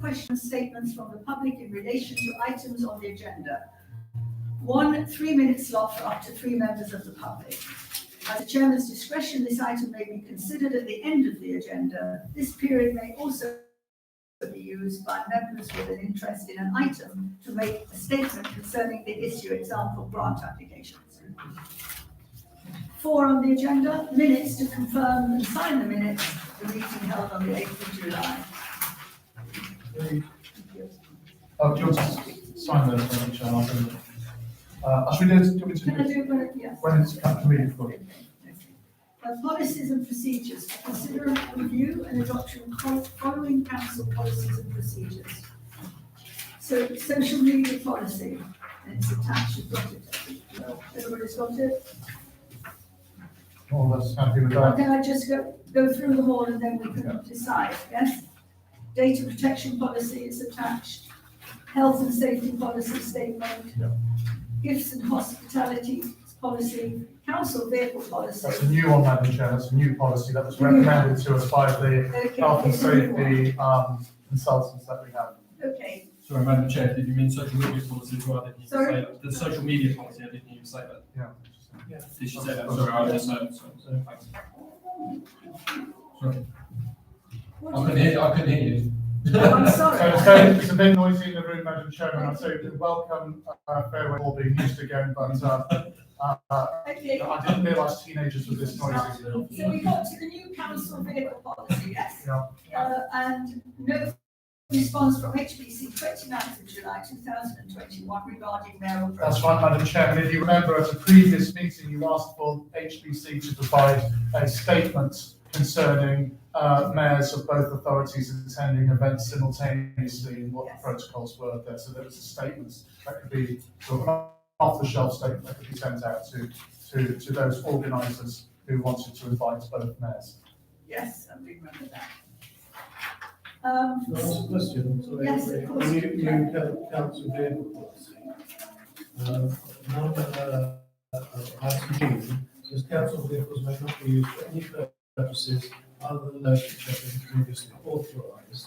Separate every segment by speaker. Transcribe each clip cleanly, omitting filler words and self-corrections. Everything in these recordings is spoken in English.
Speaker 1: Questions, statements from the public in relation to items on the agenda. 1 3-minute slot for up to 3 members of the public. At the chairman's discretion, this item may be considered at the end of the agenda. This period may also be used by members with an interest in an item to make a statement concerning the issue, example, grant applications. 4 on the agenda, minutes to confirm and sign the minutes of the meeting held on the 8th of July.
Speaker 2: Oh, do you want to sign the Chair? Should we do it?
Speaker 1: Can I do it? Yes.
Speaker 2: When it's come to me, for
Speaker 1: policies and procedures. Consider a review and adoption following council policies and procedures. So, social media policy, and it's attached. You've got it. Everybody's got it?
Speaker 2: all of us happy with that?
Speaker 1: Can I just go through them all and then we can decide, yes? Data protection policy is attached. Health and safety policy statement.
Speaker 2: Yeah.
Speaker 1: Gifts and hospitality policy. Council vehicle policy.
Speaker 2: That's a new one, Madam Chair. That's a new policy that was recommended to us by the health and safety consultants that we have.
Speaker 1: Okay.
Speaker 3: Sorry, Madam Chair, did you mean social media policy as well? I didn't hear you
Speaker 1: Sorry?
Speaker 3: say that. The social media policy, I didn't hear you say that.
Speaker 2: Yeah.
Speaker 3: Did she say that? Sorry, I just heard. Sorry, thanks. Sorry. I couldn't hear you.
Speaker 1: Oh, I'm sorry.
Speaker 2: So it's a bit noisy in the room, Madam Chairman. I'd say welcome, farewell, all being used again, but
Speaker 1: Okay.
Speaker 2: I didn't realise teenagers were this noisy.
Speaker 1: So we got to the new council vehicle policy, yes?
Speaker 2: Yeah.
Speaker 1: And no response from HBC 29th of July 2021 regarding mayoral.
Speaker 2: That's right, Madam Chairman. If you remember at the previous meeting, you asked for HBC to provide a statement concerning mayors of both authorities attending events simultaneously and what the protocols were there. So there was a statement that could be sort of off-the-shelf statement that could be sent out to those organisers who wanted to invite both mayors.
Speaker 1: Yes, I remember that.
Speaker 4: Can I ask a question? Sorry,
Speaker 1: Yes, of course.
Speaker 4: When you council vehicle policy, number 19 says council vehicles may not be used for any purposes other than those which have been previously authorised.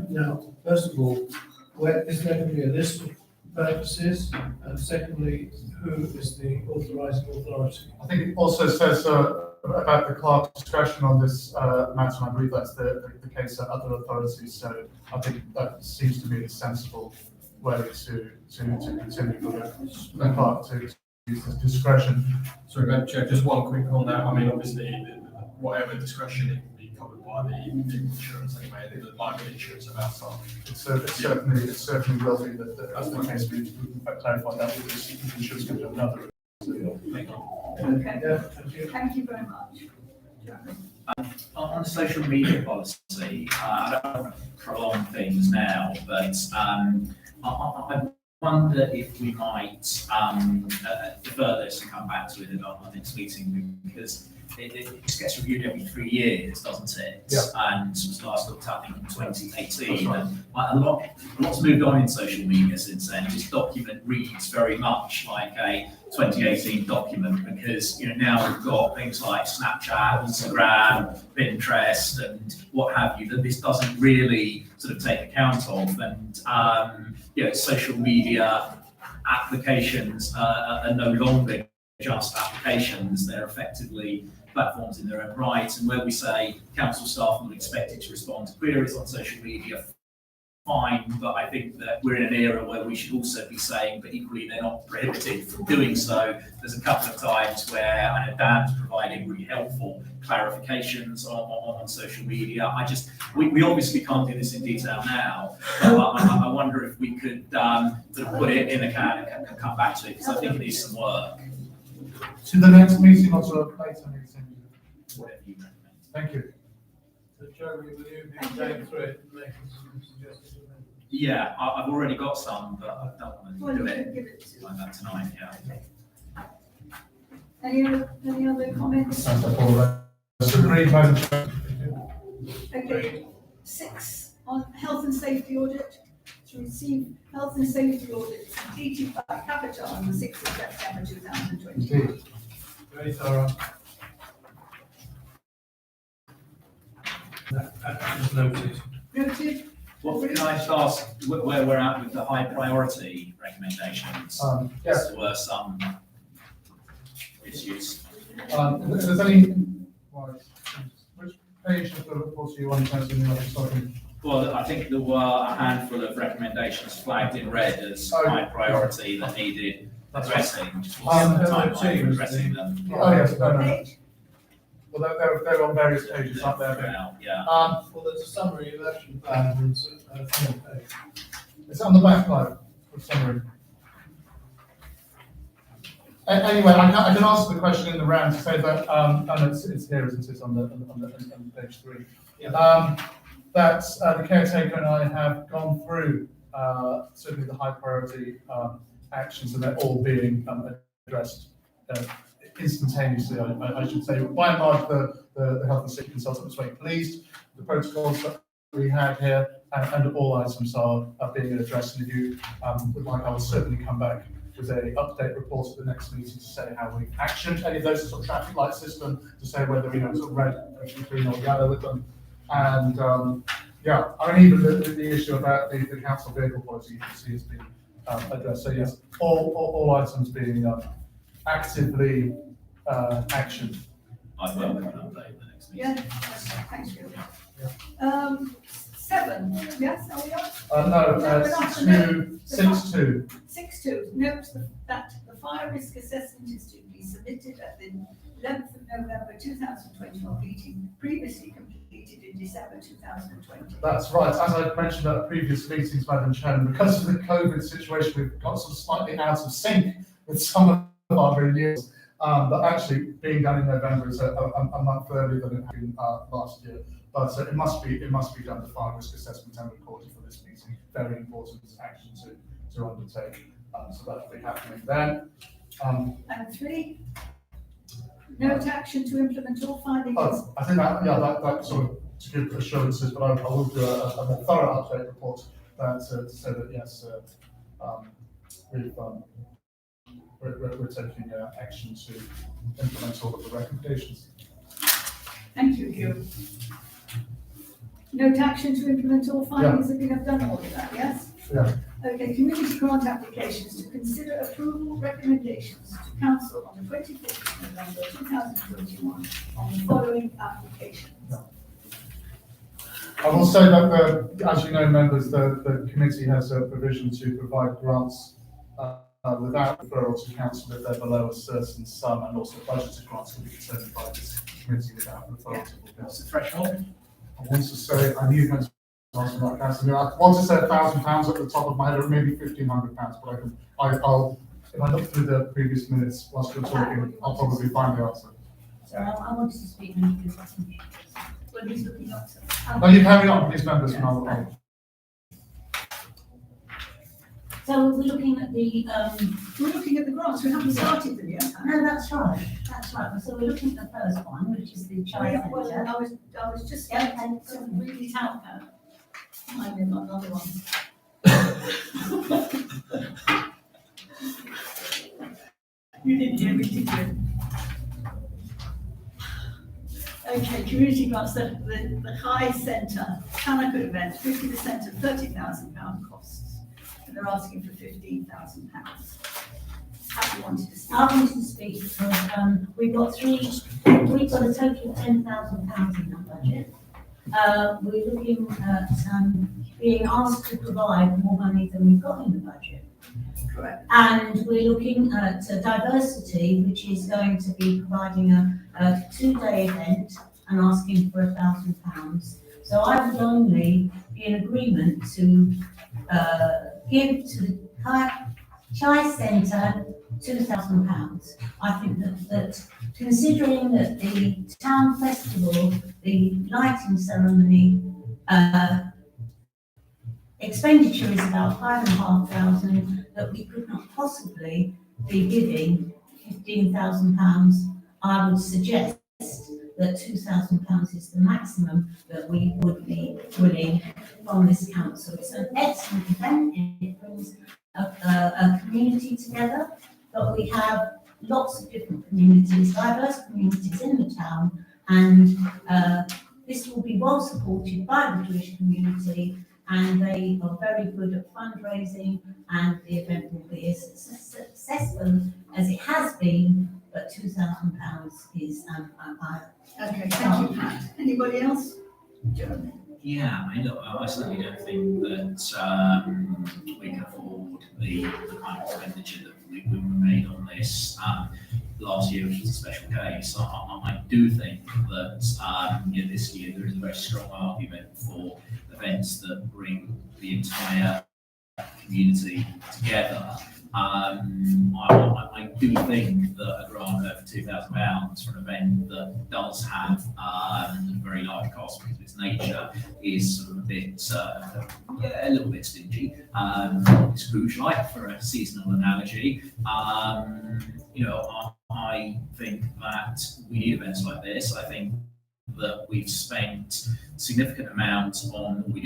Speaker 4: Now, first of all, where is there going to be a list of purposes? And secondly, who is the authorising authority?
Speaker 2: I think it also says about the clerk's discretion on this matter, and I believe that's the case at other authorities. So I think that seems to be a sensible way to continue for the clerk to use his discretion.
Speaker 3: Sorry, Madam Chair, just one quick on that. I mean, obviously, whatever discretion, it can be covered by the insurance anyway, the liability insurance of our staff.
Speaker 2: It certainly will be that that's the case. We clarified that with this insurance company on another.
Speaker 3: Thank you.
Speaker 1: Okay.
Speaker 4: Yeah,
Speaker 1: Thank you very much.
Speaker 5: On the social media policy, I don't want to prolong things now, but I wonder if we might defer this and come back to it at our next meeting, because it just gets reviewed every 3 years, doesn't it?
Speaker 2: Yeah.
Speaker 5: And it was last looked at in 2018.
Speaker 2: Right.
Speaker 5: And a lot's moved on in social media since then. This document reads very much like a 2018 document, because now we've got things like Snapchat, Instagram, Pinterest, and what have you, that this doesn't really sort of take account of. And social media applications are no longer just applications; they're effectively platforms in their own right. And where we say council staff are not expected to respond to queries on social media, fine, but I think that we're in an era where we should also be saying, but equally they're not prohibited from doing so. There's a couple of times where I know Dan's providing really helpful clarifications on social media. We obviously can't do this in detail now, but I wonder if we could sort of put it in a can and come back to it, because I think it needs some work.
Speaker 2: To the next meeting or to a later meeting.
Speaker 5: Whatever you recommend.
Speaker 2: Thank you.
Speaker 4: So Jeremy, will you be going through it and making some suggestions?
Speaker 5: Yeah, I've already got some, but I don't want to do
Speaker 1: you can
Speaker 5: it
Speaker 1: give it to.
Speaker 5: like that tonight. Yeah.
Speaker 1: Any other comments?
Speaker 2: Sounds like all of us agree, Madam Chair.
Speaker 1: Okay. 6 on health and safety audit. To receive health and safety audit completed by Capital on the 6th of September 2020.
Speaker 2: Indeed.
Speaker 4: Very thorough. That is noted.
Speaker 1: Noted.
Speaker 5: Well, can I just ask where we're at with the high priority recommendations?
Speaker 2: Yes,
Speaker 5: There were some issues.
Speaker 2: if there's any, right, which page of the report are you on, sorry?
Speaker 5: Well, I think there were a handful of recommendations flagged in red as
Speaker 2: Oh.
Speaker 5: high priority that needed
Speaker 2: That's
Speaker 5: addressing. Just what's the timeline for addressing them?
Speaker 2: Oh, yes, no.
Speaker 1: Page?
Speaker 2: Well, they're on various pages up there.
Speaker 5: Well, yeah.
Speaker 4: Well, there's a summary of action plans and front page.
Speaker 2: It's on the back line, for summary. Anyway, I can answer the question in the round to say that, and it's here, isn't it, on page 3.
Speaker 4: Yeah.
Speaker 2: That the caretaker and I have gone through certainly the high priority actions, and they're all being addressed instantaneously, I should say. By and large, the health and safety consultant was very pleased with the protocols that we had here, and all items are being addressed. And if you would like, I will certainly come back with a update report at the next meeting to say how we've actioned any of those sort of traffic light system, to say whether we sort of red, green or yellow with them. And yeah, I mean, even the issue about the council vehicle policy, you can see has been addressed. So yes, all items being actively actioned.
Speaker 5: I welcome an update at the next meeting.
Speaker 1: Yeah, thanks, Julie. 7, yes, are we on?
Speaker 2: No,
Speaker 1: we're not.
Speaker 2: 6.2.
Speaker 1: 6.2, note that the fire risk assessment is to be submitted at the 11th of November 2021 meeting, previously completed in December 2020.
Speaker 2: That's right. As I mentioned at previous meetings, Madam Chairman, because of the COVID situation, we've got sort of slightly out of sync with some of our renewals. But actually, being done in November is a month earlier than it had been last year. But it must be done, the fire risk assessment and recorded for this meeting. Very important action to undertake. So that will be happening then.
Speaker 1: And 3, note action to implement all findings.
Speaker 2: Oh, I think that sort of to give assurances, but I will do a more thorough update report to say that yes, we're taking action to implement all of the recommendations.
Speaker 1: Thank you, Hugh. Note action to implement all findings. I think I've done all of that, yes?
Speaker 2: Yeah.
Speaker 1: Okay, community grant applications to consider approval recommendations to council on the 24th of November 2021 on the following applications.
Speaker 2: I will say that, as you know, members, the committee has a provision to provide grants without referral to council if they're below a certain sum, and also budgeted grants will be determined by this committee without referral to the
Speaker 5: What's
Speaker 2: council.
Speaker 5: the threshold?
Speaker 2: I want to say, I knew you meant to ask about council. I want to say £1,000 at the top of my head, or maybe £1,500, but I'll, if I look through the previous minutes whilst you're talking, I'll probably find the answer.
Speaker 6: Sorry, I wanted to speak when you can see.
Speaker 1: Well, he's looking up to.
Speaker 2: No, you carry on, please, members, and I'll.
Speaker 6: So we're looking at the,
Speaker 1: We're looking at the grants, we haven't started them yet.
Speaker 6: no, that's right. So we're looking at the first one, which is the child
Speaker 1: Well,
Speaker 6: centre.
Speaker 1: I was just
Speaker 6: Yeah,
Speaker 1: going
Speaker 6: okay.
Speaker 1: to read it out now. I've got another one. You didn't hear me, did you? Okay, community grants, the High Centre, Canada event, 50% of £30,000 costs, and they're asking for £15,000. Have you wanted to speak?
Speaker 6: I wanted to speak because, we've got a total of £10,000 in our budget. We're looking at, being asked to provide more money than we've got in the budget.
Speaker 1: Correct.
Speaker 6: And we're looking at diversity, which is going to be providing a 2-day event and asking for £1,000. So I would only be in agreement to give to the Chai Centre £2,000. I think that considering that the town festival, the lighting ceremony, expenditure is about £5,500, that we could not possibly be giving £15,000. I would suggest that £2,000 is the maximum that we would be willing from this council. It's an excellent event. It brings a community together, but we have lots of different communities, diverse communities in the town, and this will be well supported by the Jewish community, and they are very good at fundraising, and the event will be as successful as it has been, but £2,000 is,
Speaker 1: Okay, thank you, Pat. Anybody else? Jeremy?
Speaker 5: Yeah, I mean, look, I certainly don't think that we can afford the kind of expenditure that we made on this last year, which was a special case. I do think that this year there is a very strong argument for events that bring the entire community together. I do think that a grant of £2,000 for an event that does have a very large cost because of its nature is sort of a bit, a little bit stingy. Scrooge-like for a seasonal analogy. I think that we need events like this. I think that we've spent a significant amount on the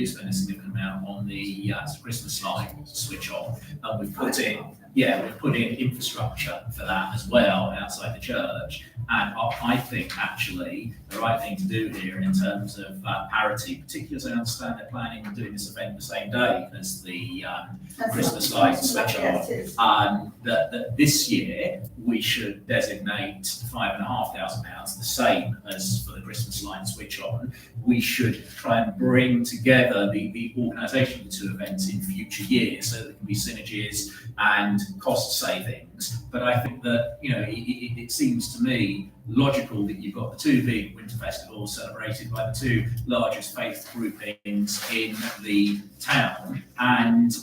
Speaker 5: Christmas light switch on, and we've put in infrastructure for that as well outside the church. And I think actually the right thing to do here in terms of parity, particularly as I understand they're planning on doing this event the same day as the Christmas light switch on, that this year we should designate £5,500, the same as for the Christmas light switch on. We should try and bring together the organisation of the two events in future years so that there can be synergies and cost savings. But I think that, it seems to me logical that you've got the two big winter festivals celebrated by the two largest faith groupings in the town, and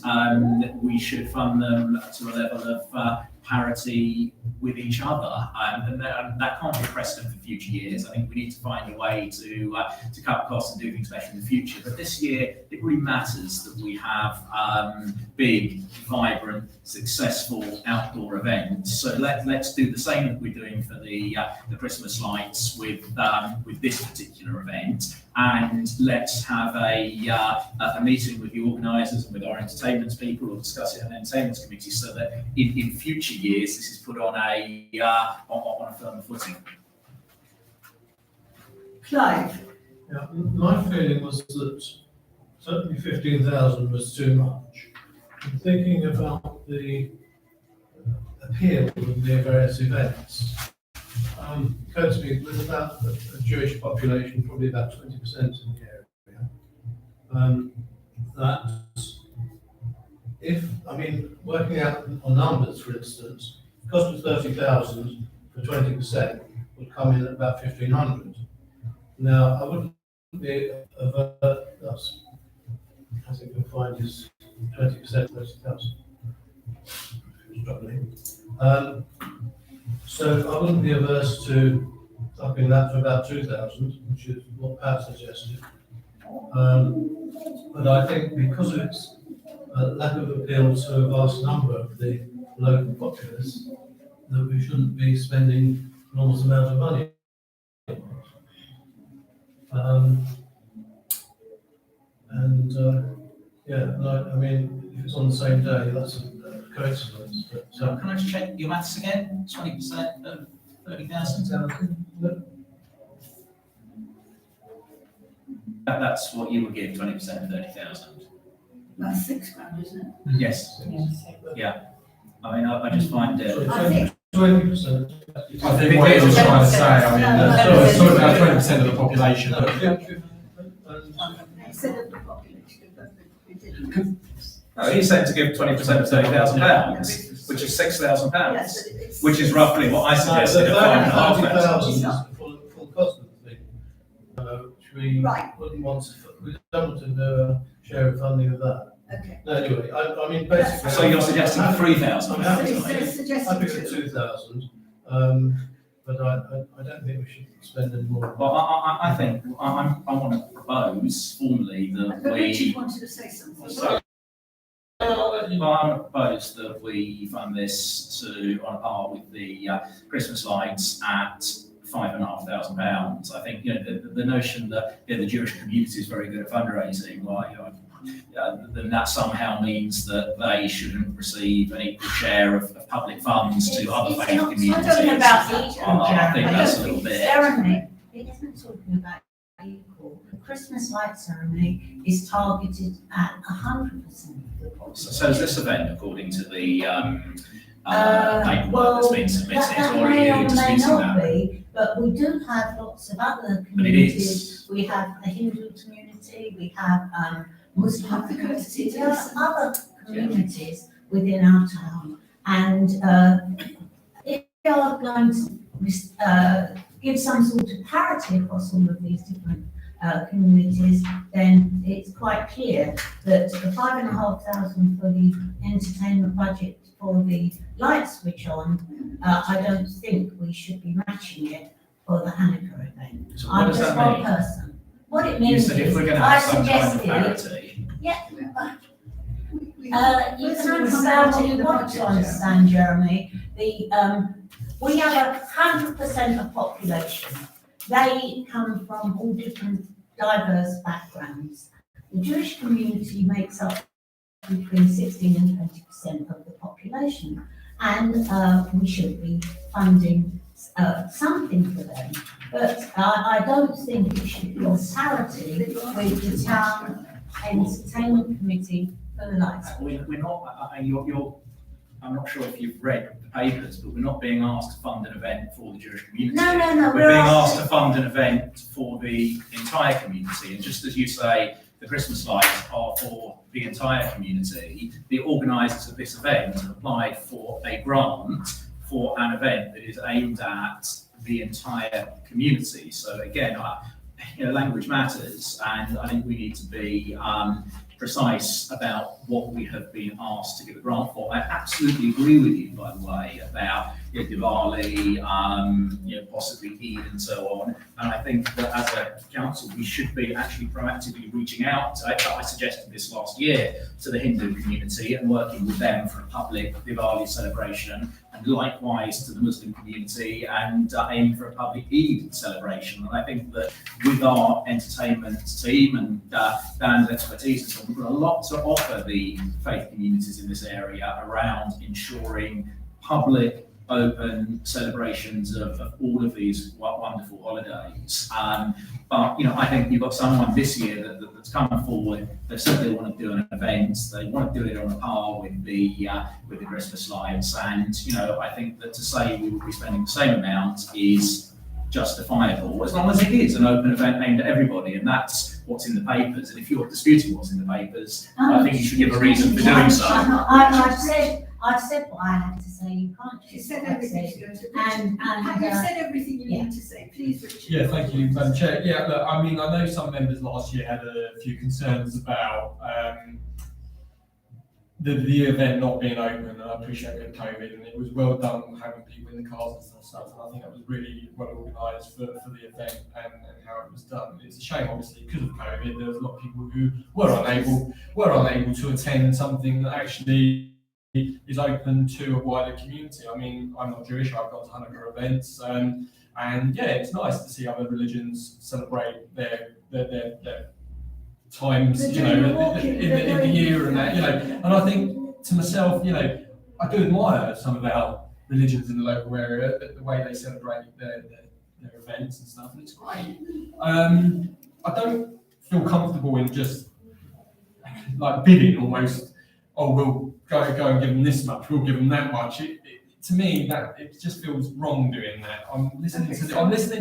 Speaker 5: we should fund them to a level of parity with each other, and that can't be a precedent for future years. I think we need to find a way to cut costs and do things better in the future. But this year, it really matters that we have big, vibrant, successful outdoor events. So let's do the same that we're doing for the Christmas lights with this particular event, and let's have a meeting with the organisers and with our entertainment people, or discuss it in the entertainment committee, so that in future years this is put on a firmer footing.
Speaker 1: Clive?
Speaker 4: Yeah, my feeling was that certainly 15,000 was too much. I'm thinking about the appeal of the various events. Occurs to me with about a Jewish population, probably about 20% in the area. Working out on numbers, for instance, the cost of 30,000 for 20% would come in at about 1,500. Now, I wouldn't be averse. I think you'll find is 20%, 30,000. Struggling. So I wouldn't be averse to upping that to about 2,000, which is what Pat suggested. But I think because of its lack of appeal to a vast number of the local populace, that we shouldn't be spending an enormous amount of money. If it's on the same day, that's a coincidence. But,
Speaker 5: So can I just check your maths again? 20% of 30,000? That's what you would give, 20% of 30,000.
Speaker 1: That's £6,000, isn't it?
Speaker 5: Yes. Yeah. I just find it.
Speaker 1: I think
Speaker 4: 20%.
Speaker 3: I think what he was trying to say, it's talking about 20% of the population, but
Speaker 1: instead of the population, but we didn't.
Speaker 5: No, he's saying to give 20% of £30,000, which is £6,000,
Speaker 1: Yes, but it's.
Speaker 5: which is roughly what I suggested at 5,500.
Speaker 4: is the full cost of the thing, which we
Speaker 1: Right.
Speaker 4: wouldn't want to, we don't want to do a share of funding of that.
Speaker 1: Okay.
Speaker 4: No, anyway, basically.
Speaker 5: So you're suggesting 3,000?
Speaker 4: I'm happy
Speaker 1: So instead of suggesting
Speaker 4: with the 2,000, but I don't think we should spend any more.
Speaker 5: Well, I think I want to propose formally that
Speaker 1: But Richard
Speaker 5: we.
Speaker 1: wanted to say something.
Speaker 5: So, I want to propose that we fund this on par with the Christmas lights at £5,500. I think the notion that the Jewish community is very good at fundraising, then that somehow means that they shouldn't receive an equal share of public funds to other faith communities.
Speaker 6: It's not talking about equal,
Speaker 5: I think
Speaker 6: Jeremy.
Speaker 5: that's a little bit.
Speaker 6: Jeremy, it isn't talking about equal. The Christmas light ceremony is targeted at 100% of the population.
Speaker 5: So is this event according to the paperwork
Speaker 6: Well,
Speaker 5: that's been submitted,
Speaker 6: that
Speaker 5: or are
Speaker 6: may or
Speaker 5: you
Speaker 6: may
Speaker 5: disputing
Speaker 6: not
Speaker 5: that?
Speaker 6: be, but we do have lots of other
Speaker 5: But it
Speaker 6: communities.
Speaker 5: is.
Speaker 6: We have the Hindu community, we have Muslim
Speaker 1: Have the courtesy
Speaker 6: community,
Speaker 1: to
Speaker 6: there are
Speaker 1: listen.
Speaker 6: other communities within our town. And if we are going to give some sort of parity across all of these different communities, then it's quite clear that the 5,500 for the entertainment budget for the light switch on, I don't think we should be matching it for the Hanukkah event.
Speaker 5: So what
Speaker 6: I'm
Speaker 5: does
Speaker 6: just
Speaker 5: that
Speaker 6: one
Speaker 5: mean?
Speaker 6: person. What it
Speaker 5: You
Speaker 6: means
Speaker 5: said if
Speaker 6: is,
Speaker 5: we're going to
Speaker 6: I
Speaker 5: have some kind of
Speaker 6: suggested,
Speaker 5: parity,
Speaker 1: We-
Speaker 6: you
Speaker 1: First
Speaker 6: can
Speaker 1: of all,
Speaker 6: understand
Speaker 1: come
Speaker 6: what you
Speaker 1: the
Speaker 6: want
Speaker 1: budget,
Speaker 6: to understand, Jeremy. We have 100% of population. They come from all different diverse backgrounds. The Jewish community makes up between 16 and 20% of the population. And we should be funding something for them. But I don't think it should be on parity with the town entertainment committee for the lights.
Speaker 5: we're not, I'm not sure if you've read the papers, but we're not being asked to fund an event for the Jewish community.
Speaker 6: No,
Speaker 5: We're being asked to fund an event for the entire community, and just as you say, the Christmas lights are for the entire community, the organisers of this event have applied for a grant for an event that is aimed at the entire community. So again, language matters, and I think we need to be precise about what we have been asked to give a grant for. I absolutely agree with you, by the way, about Diwali, possibly Eid and so on. And I think that as a council, we should be actually proactively reaching out. I suggested this last year to the Hindu community and working with them for a public Diwali celebration, and likewise to the Muslim community, and aiming for a public Eid celebration. And I think that with our entertainment team and Dan's expertise and so on, we've got a lot to offer the faith communities in this area around ensuring public, open celebrations of all of these wonderful holidays. But I think you've got someone this year that's come forward. They said they want to do an event. They want to do it on a par with the Christmas lights. And I think that to say we will be spending the same amount is justifiable, as long as it is an open event aimed at everybody, and that's what's in the papers. And if you're disputing what's in the papers, I think you should give a reason for doing so.
Speaker 6: I've said what I had to say. You can't
Speaker 1: You
Speaker 6: just
Speaker 1: said
Speaker 6: what I
Speaker 1: everything
Speaker 6: said.
Speaker 1: you're going to.
Speaker 6: And
Speaker 1: Have you said everything you need to say? Please, Richard.
Speaker 3: Yeah, thank you, Madam Chair. Yeah, look, I mean, I know some members last year had a few concerns about the event not being open, and I appreciate we had COVID, and it was well done having people in the cars and stuff, and I think that was really well organised for the event and how it was done. It's a shame, obviously, because of COVID, there was a lot of people who were unable to attend something that actually is open to a wider community. I mean, I'm not Jewish, I've gone to Hanukkah events, and yeah, it's nice to see other religions celebrate their times, in the year and that, and I think to myself, I do admire some of our religions in the local area, the way they celebrate their events and stuff, and it's great. I don't feel comfortable in just like bidding almost, we'll go and give them this much, we'll give them that much. To me, that it just feels wrong doing that. I'm listening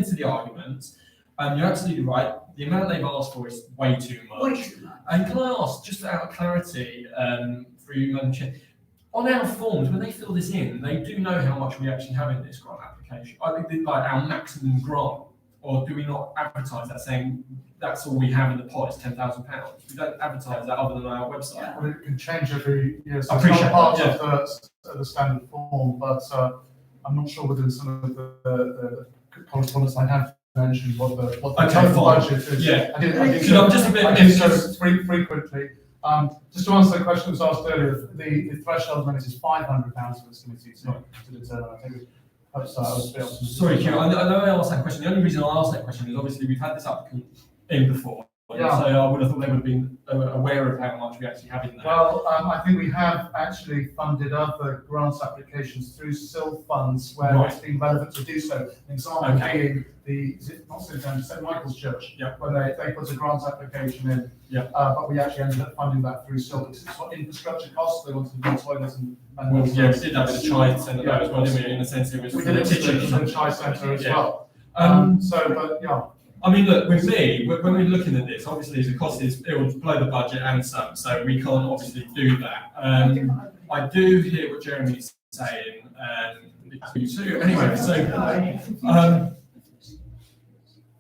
Speaker 3: to the arguments, and you're absolutely right. The amount they've asked for is way too much.
Speaker 1: Way too much.
Speaker 3: And can I ask, just out of clarity, for you, Madam Chair, on our forms, when they fill this in, they do know how much we actually have in this grant application. I think they like our maximum grant, or do we not advertise that saying that's all we have in the pot is £10,000? We don't advertise that other than on our website.
Speaker 2: Well, it can change every year, so
Speaker 3: I
Speaker 2: it's not
Speaker 3: appreciate
Speaker 2: part
Speaker 3: that,
Speaker 2: of the standard form, but I'm not sure within some of the correspondence I have mentioned what the
Speaker 3: Okay,
Speaker 2: total
Speaker 3: fine.
Speaker 2: budget is.
Speaker 3: Yeah.
Speaker 2: I did
Speaker 3: Because I'm just a bit
Speaker 2: I did so
Speaker 3: confused.
Speaker 2: frequently. Just to answer the question that was asked earlier, the threshold limit is £500 for this committee to determine. I think I was a bit optimistic.
Speaker 3: Sorry, Q, I know I asked that question. The only reason I asked that question is obviously we've had this applicant in before,
Speaker 2: Yeah.
Speaker 3: So I would have thought they would have been aware of how much we actually have in there.
Speaker 2: Well, I think we have actually funded other grant applications through SIL funds where
Speaker 3: Right.
Speaker 2: it's been relevant to do so. An example
Speaker 3: Okay.
Speaker 2: being is it not St. Michael's Church?
Speaker 3: Yeah.
Speaker 2: When they put a grant application in.
Speaker 3: Yeah.
Speaker 2: But we actually ended up funding that through SIL because it's what infrastructure costs. They wanted to do toilets and.
Speaker 3: Well, yeah, we did that with the Chi Centre as well, didn't we? In a sense, it was
Speaker 2: We
Speaker 3: for
Speaker 2: did
Speaker 3: the
Speaker 2: it
Speaker 3: teachers.
Speaker 2: with the Chi Centre as
Speaker 3: Yeah.
Speaker 2: well. But yeah.
Speaker 3: I mean, look, with me, when we're looking at this, obviously the cost is, it will blow the budget and some, so we can't obviously do that. I do hear what Jeremy's saying, anyway,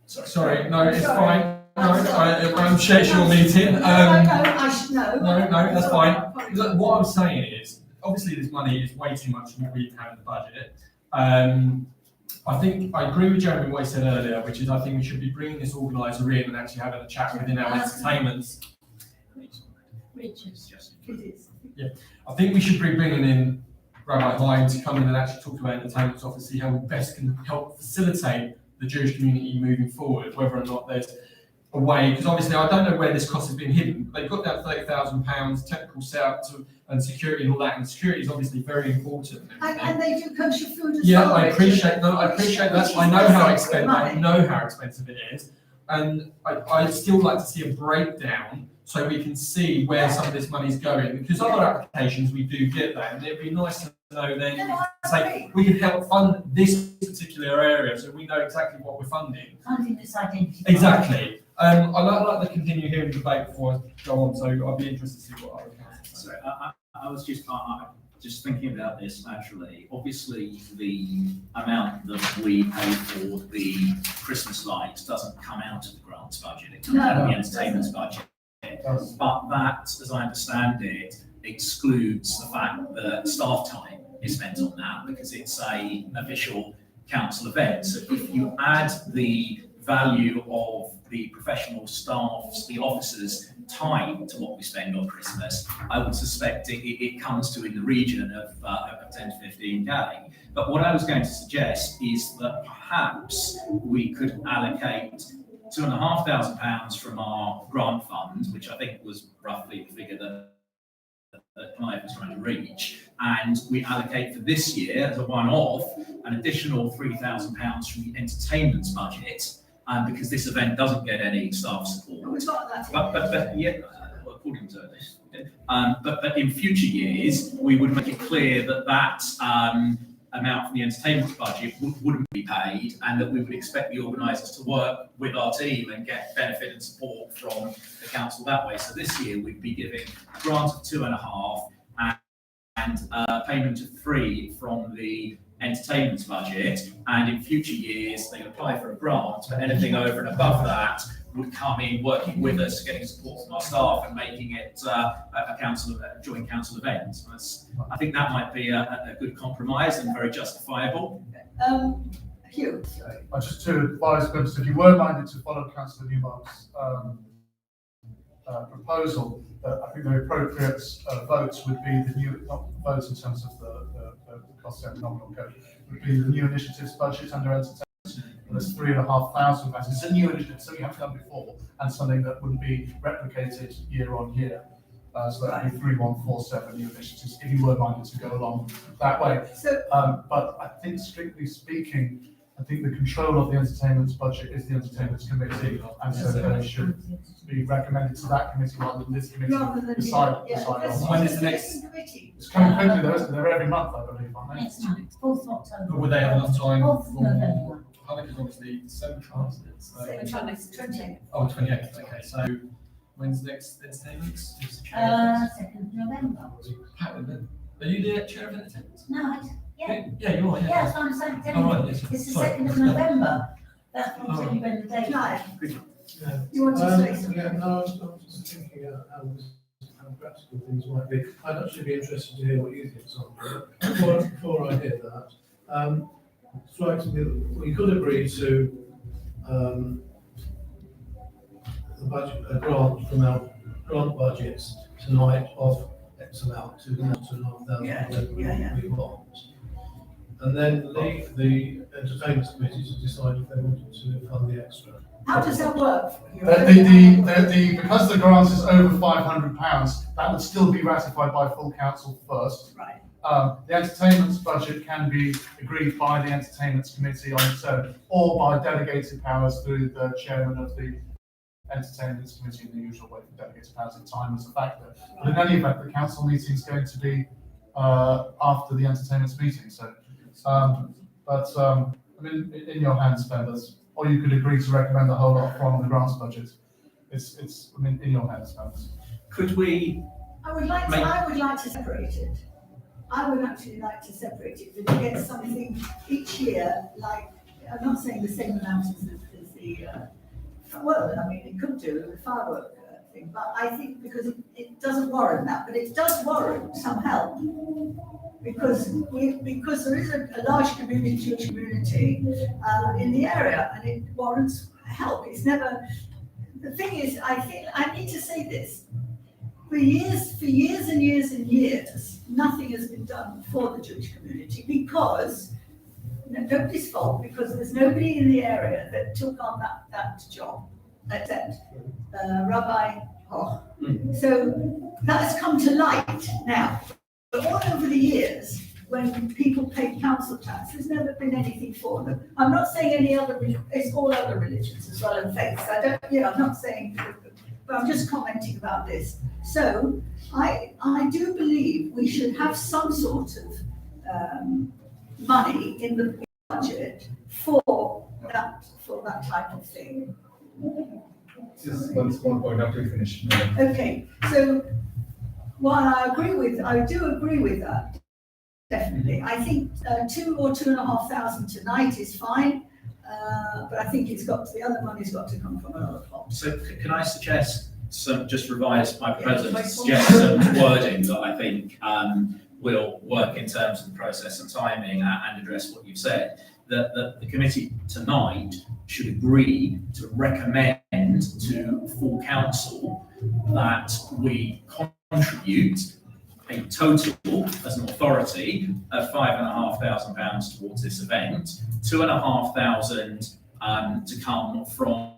Speaker 3: so, sorry, no, it's fine. No, I'm changing your meeting.
Speaker 1: No, I should know.
Speaker 3: No, that's fine. Look, what I'm saying is, obviously this money is way too much for what we have in the budget. I think I agree with Jeremy what he said earlier, which is I think we should be bringing this organiser in and actually having a chat within our entertainments.
Speaker 6: Richard.
Speaker 1: It is.
Speaker 3: I think we should be bringing in Rabbi Hyde to come in and actually talk to our entertainment office, see how we best can help facilitate the Jewish community moving forward, whether or not there's a way, because obviously I don't know where this cost has been hidden. They've got that £30,000 technical setup and security and all that, and security is obviously very important.
Speaker 1: And they do kosher food as
Speaker 3: Yeah,
Speaker 1: well.
Speaker 3: I appreciate that. I know how expensive. I
Speaker 1: Money.
Speaker 3: know how expensive it is, and I'd still like to see a breakdown so we can see where some of this money's going. Because other applications we do get that, and it'd be nice to know then.
Speaker 1: No, I
Speaker 3: Say
Speaker 1: agree.
Speaker 3: we can help fund this particular area, so we know exactly what we're funding.
Speaker 6: Funding this identity.
Speaker 3: Exactly. I'd like to continue hearing the debate before I go on, so I'd be interested to see what other councillors say.
Speaker 5: So I was just thinking about this naturally. Obviously, the amount that we pay for the Christmas lights doesn't come out of the grants budget, it comes out of the entertainment's budget. But that, as I understand it, excludes the fact that staff time is spent on that because it's an official council event. So if you add the value of the professional staff's, the officers' time to what we spend on Christmas, I would suspect it comes to in the region of 10 to 15K. But what I was going to suggest is that perhaps we could allocate £2,500 from our grant fund, which I think was roughly the figure that Clive was trying to reach, and we allocate for this year as a one-off an additional £3,000 from the entertainment's budget, because this event doesn't get any staff support.
Speaker 1: We've got that.
Speaker 5: But yeah, according to this. But in future years, we would make it clear that that amount from the entertainment budget wouldn't be paid, and that we would expect the organisers to work with our team and get benefit and support from the council that way. So this year we'd be giving a grant of 2.5 and payment of 3 from the entertainment budget, and in future years they apply for a grant, but anything over and above that would come in working with us, getting support from our staff and making it a joint council event. I think that might be a good compromise and very justifiable.
Speaker 1: Hugh, sorry.
Speaker 2: Just to advise members, if you were minded to follow Councillor Newmark's proposal, I think the appropriate votes would be the new, not votes in terms of the cost and nominal code, would be the new initiatives budget under entertainment. There's £3,500. It's a new initiative, something you haven't done before, and something that wouldn't be replicated year on year. So that would be 3147 new initiatives, if you were minded to go along that way.
Speaker 1: So,
Speaker 2: But I think, strictly speaking, I think the control of the entertainment's budget is the entertainment's committee, and so they should be recommended to that committee rather than this committee.
Speaker 1: rather than,
Speaker 2: decide on.
Speaker 3: When is the next-
Speaker 1: committee?
Speaker 2: It's coming quickly though, isn't it? They're every month, I believe, aren't they?
Speaker 6: Next month, 4th of October.
Speaker 3: But would they have enough time
Speaker 6: 4th of
Speaker 3: for,
Speaker 6: November.
Speaker 3: Hanukkah's obviously December, isn't it? So,
Speaker 1: 20th.
Speaker 3: oh, 28th, okay, so when's next entertainment?
Speaker 6: 2nd of November.
Speaker 3: Are you the chair of entertainment?
Speaker 6: No, yeah,
Speaker 3: Yeah, you are,
Speaker 6: yeah,
Speaker 3: yeah.
Speaker 6: that's what I'm saying.
Speaker 3: Oh, right, yes.
Speaker 6: It's the
Speaker 3: Sorry.
Speaker 6: 2nd of November. That's
Speaker 3: Oh.
Speaker 6: probably when the date.
Speaker 1: Clive,
Speaker 4: Yeah.
Speaker 1: you want to say something?
Speaker 4: Yeah, no, I was just thinking how practical things might be. I'd actually be interested to hear what you think, Sandra. Before I hear that, strikes me that we could agree to the budget, a grant from our grant budgets tonight of X amount to now to £9,000,
Speaker 1: Yeah,
Speaker 4: whatever
Speaker 1: yeah.
Speaker 4: we want. and then leave the entertainment committee to decide if they wanted to fund the extra.
Speaker 1: How does that work?
Speaker 2: Because the grant is over £500, that would still be ratified by full council first.
Speaker 1: Right.
Speaker 2: The entertainment's budget can be agreed by the entertainment's committee on its own, or by delegated powers through the chairman of the entertainment's committee in the usual way. For delegated powers at time as a factor. But in any event, the council meeting is going to be after the entertainment's meeting. So, I mean, in your hands, members. Or you could agree to recommend the whole lot from the grants budget. It's I mean, in your hands, members.
Speaker 5: Could we,
Speaker 1: I would like to separate it. I would actually like to separate it, to get something each year, like, I'm not saying the same amount as the, well, I mean, it could do the firework thing, but I think because it doesn't warrant that, but it does warrant some help. Because there is a large community, Jewish community in the area, and it warrants help. It's never, the thing is, I think, I need to say this, for years and years and years, nothing has been done for the Jewish community because, nobody's fault, because there's nobody in the area that took on that job, except Rabbi Hoch. So that has come to light now. But all over the years, when people pay council tax, there's never been anything for them. I'm not saying any other, it's all other religions as well and faiths. I don't, I'm not saying, but I'm just commenting about this. So I do believe we should have some sort of money in the budget for that type of thing.
Speaker 7: Just one small point after you finish.
Speaker 1: Okay, so while I do agree with that, definitely. I think 2,000 or 2,500 tonight is fine, but I think the other money's got to come from another pot.
Speaker 5: so can I suggest just revise my proposal to suggest some wording that I think will work in terms of the process and timing and address what you've said, that the committee tonight should agree to recommend to full council that we contribute a total as an authority of £5,500 towards this event, £2,500 to come from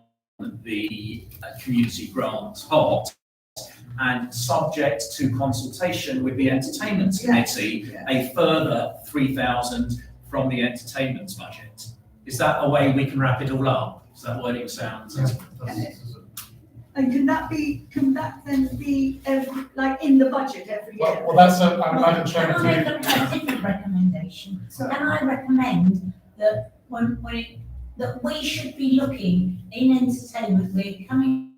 Speaker 5: the community grants pot, and subject to consultation with the entertainment committee, a further 3,000 from the entertainment's budget. Is that a way we can wrap it all up? Does that wording sound?
Speaker 1: And can that then be like in the budget every year?
Speaker 2: Well, that's Madam
Speaker 6: Can I
Speaker 2: Chairman.
Speaker 6: make a different recommendation? So can I recommend that that we should be looking in entertainment, we're coming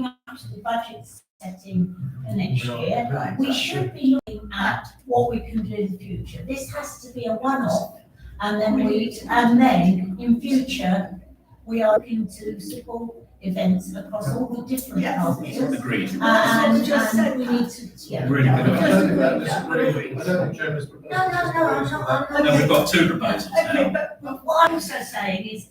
Speaker 6: up to the budget setting for next year.
Speaker 1: Right.
Speaker 6: We should be looking at what we can do in the future. This has to be a one-off, and then in future, we are looking to support events across all the different cultures.
Speaker 5: Agreed.
Speaker 6: And we need to,
Speaker 5: Really
Speaker 4: I
Speaker 5: good.
Speaker 4: don't think that disagree. I don't think Jeremy's proposal.
Speaker 6: No, I'm not.
Speaker 5: No, we've got two proposals
Speaker 1: Okay,
Speaker 5: now.
Speaker 1: but
Speaker 6: What I'm also saying is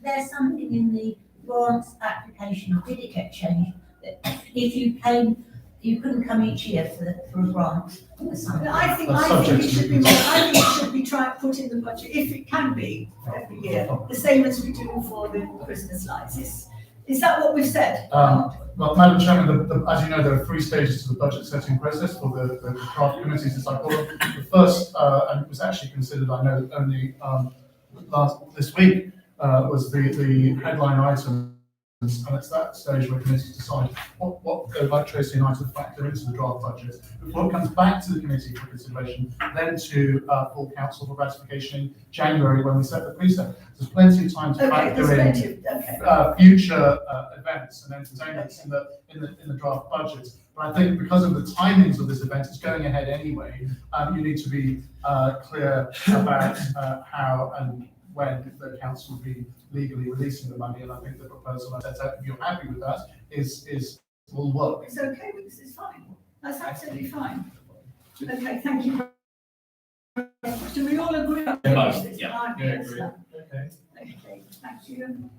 Speaker 6: there something in the grants application, or did it get changed? That if you came, you couldn't come each year for a grant or something.
Speaker 1: I think it should be. I think it should be put in the budget if it can be every year, the same as we do for the Christmas lights. Is that what we've said?
Speaker 2: Well, Madam Chairman, as you know, there are 3 stages to the budget setting process for the draft committees, as I call them. The first, and it was actually considered, I know, only this week, was the headline item. And it's that stage where committees decide what they'd like Tracy and I to factor into the draft budget. Before it comes back to the committee for consideration, then to full council for ratification in January when we set the precept. There's plenty of time to factor in future events and entertainments in the draft budget. But I think because of the timings of this event, it's going ahead anyway. You need to be clear about how and when the council will be legally releasing the money, and I think the proposal I set out, if you're happy with that, will work.
Speaker 1: It's okay with this, it's fine. That's absolutely fine. Okay, thank you. Do we all agree on this?
Speaker 5: Yeah.
Speaker 1: Yes.
Speaker 4: Okay.
Speaker 1: Okay, thank you.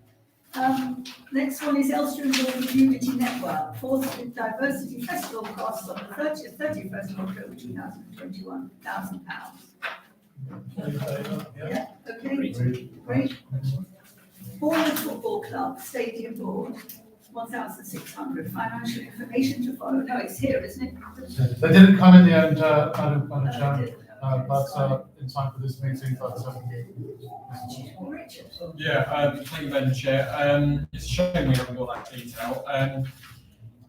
Speaker 1: Next one is Elstree Community Network, 4th Diversity Festival costs on the 31st of October 2021, £1,000.
Speaker 4: In favour?
Speaker 1: Yeah, okay,
Speaker 2: Agreed.
Speaker 1: great. Bournemouth Football Club, Stadium Board, 1,600, financial information to follow. No, it's here, isn't it?
Speaker 2: They didn't come in the end, Madam
Speaker 1: Oh,
Speaker 2: Chair,
Speaker 1: it did. Okay,
Speaker 2: but in time for this meeting, but
Speaker 1: Richard.
Speaker 3: Yeah, thank you, Madam Chair. It's a shame we haven't got that detail.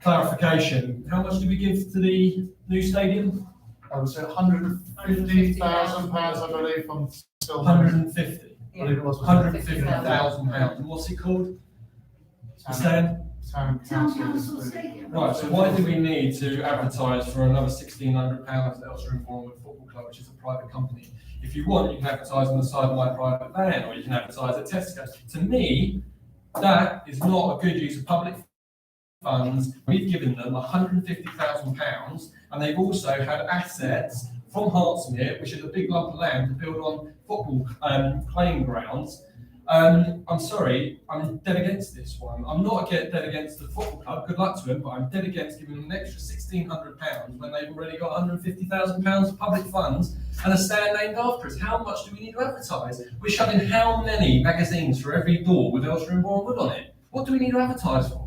Speaker 3: Clarification, how much did we give to the new stadium?
Speaker 2: I would say £150,000, I believe, from still.
Speaker 3: 150.
Speaker 2: I believe it was.
Speaker 3: £150,000. And what's it called? The stand?
Speaker 2: Town
Speaker 1: Town
Speaker 2: council.
Speaker 1: Council Stadium.
Speaker 3: Right, so why do we need to advertise for another £1,600 at Elstree Borehamwood Football Club, which is a private company? If you want, you can advertise on the side of my private van, or you can advertise at Tesco's. To me, that is not a good use of public funds. We've given them £150,000, and they've also had assets from Hartsmere, which is a big lump of land to build on football playing grounds. I'm sorry, I'm dead against this one. I'm not dead against the football club, good luck to them, but I'm dead against giving them an extra £1,600 when they've already got £150,000 of public funds and a stand named after us. How much do we need to advertise? We're shoving how many magazines for every door with Elstree and Borehamwood on it? What do we need to advertise for?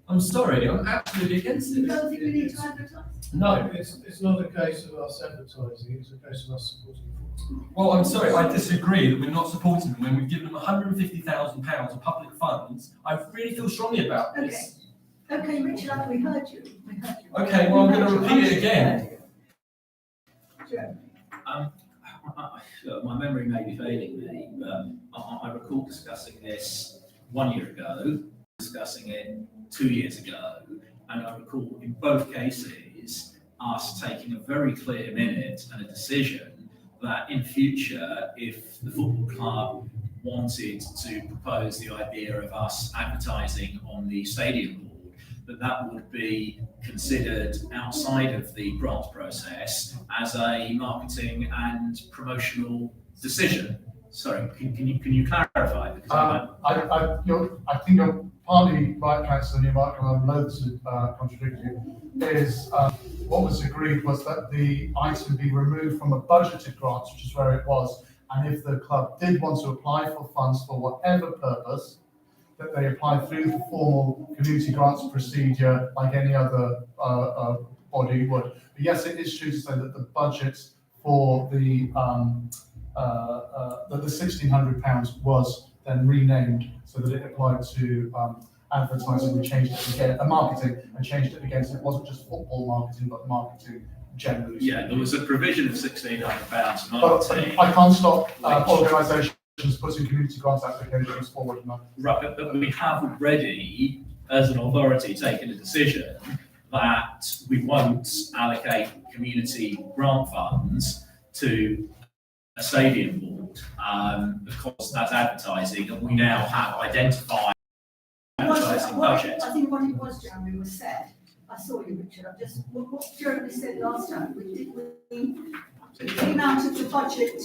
Speaker 3: I'm sorry, I'm absolutely against
Speaker 1: You
Speaker 3: it.
Speaker 1: don't think we need to advertise?
Speaker 3: No.
Speaker 4: It's not a case of us advertising, it's a case of us supporting football.
Speaker 3: Well, I'm sorry, I disagree that we're not supporting them when we've given them £150,000 of public funds. I really feel strongly about this.
Speaker 1: Okay, Richard, we heard you. We heard you.
Speaker 3: Okay, well, I'm going to repeat it again.
Speaker 1: Jeremy.
Speaker 5: Look, my memory may be failing me, but I recall discussing this 1 year ago, discussing it 2 years ago, and I recall in both cases us taking a very clear minute and a decision that in future, if the football club wanted to propose the idea of us advertising on the stadium board, that would be considered outside of the grant process as a marketing and promotional decision. Sorry, can you clarify? Because
Speaker 2: I think you're partly right, Councillor Newmark, and I'm loath to contradict you, is what was agreed was that the item be removed from a budgeted grant, which is where it was, and if the club did want to apply for funds for whatever purpose, that they apply through the formal community grants procedure like any other body would. But yes, it is true to say that the budget for the that the £1,600 was then renamed so that it applied to advertising. We changed it again, marketing, and changed it again. So it wasn't just football marketing, but marketing generally.
Speaker 5: Yeah, there was a provision of £1,600
Speaker 2: But
Speaker 5: marketing.
Speaker 2: I can't stop organisations putting community grants applications forward.
Speaker 5: Right, but we have already, as an authority, taken a decision that we won't allocate community grant funds to a stadium board because that's advertising, and we now have identified advertising budget.
Speaker 1: I think what it was, Jeremy, was said. I saw you, Richard. What Jeremy said last time. We came out of the budget.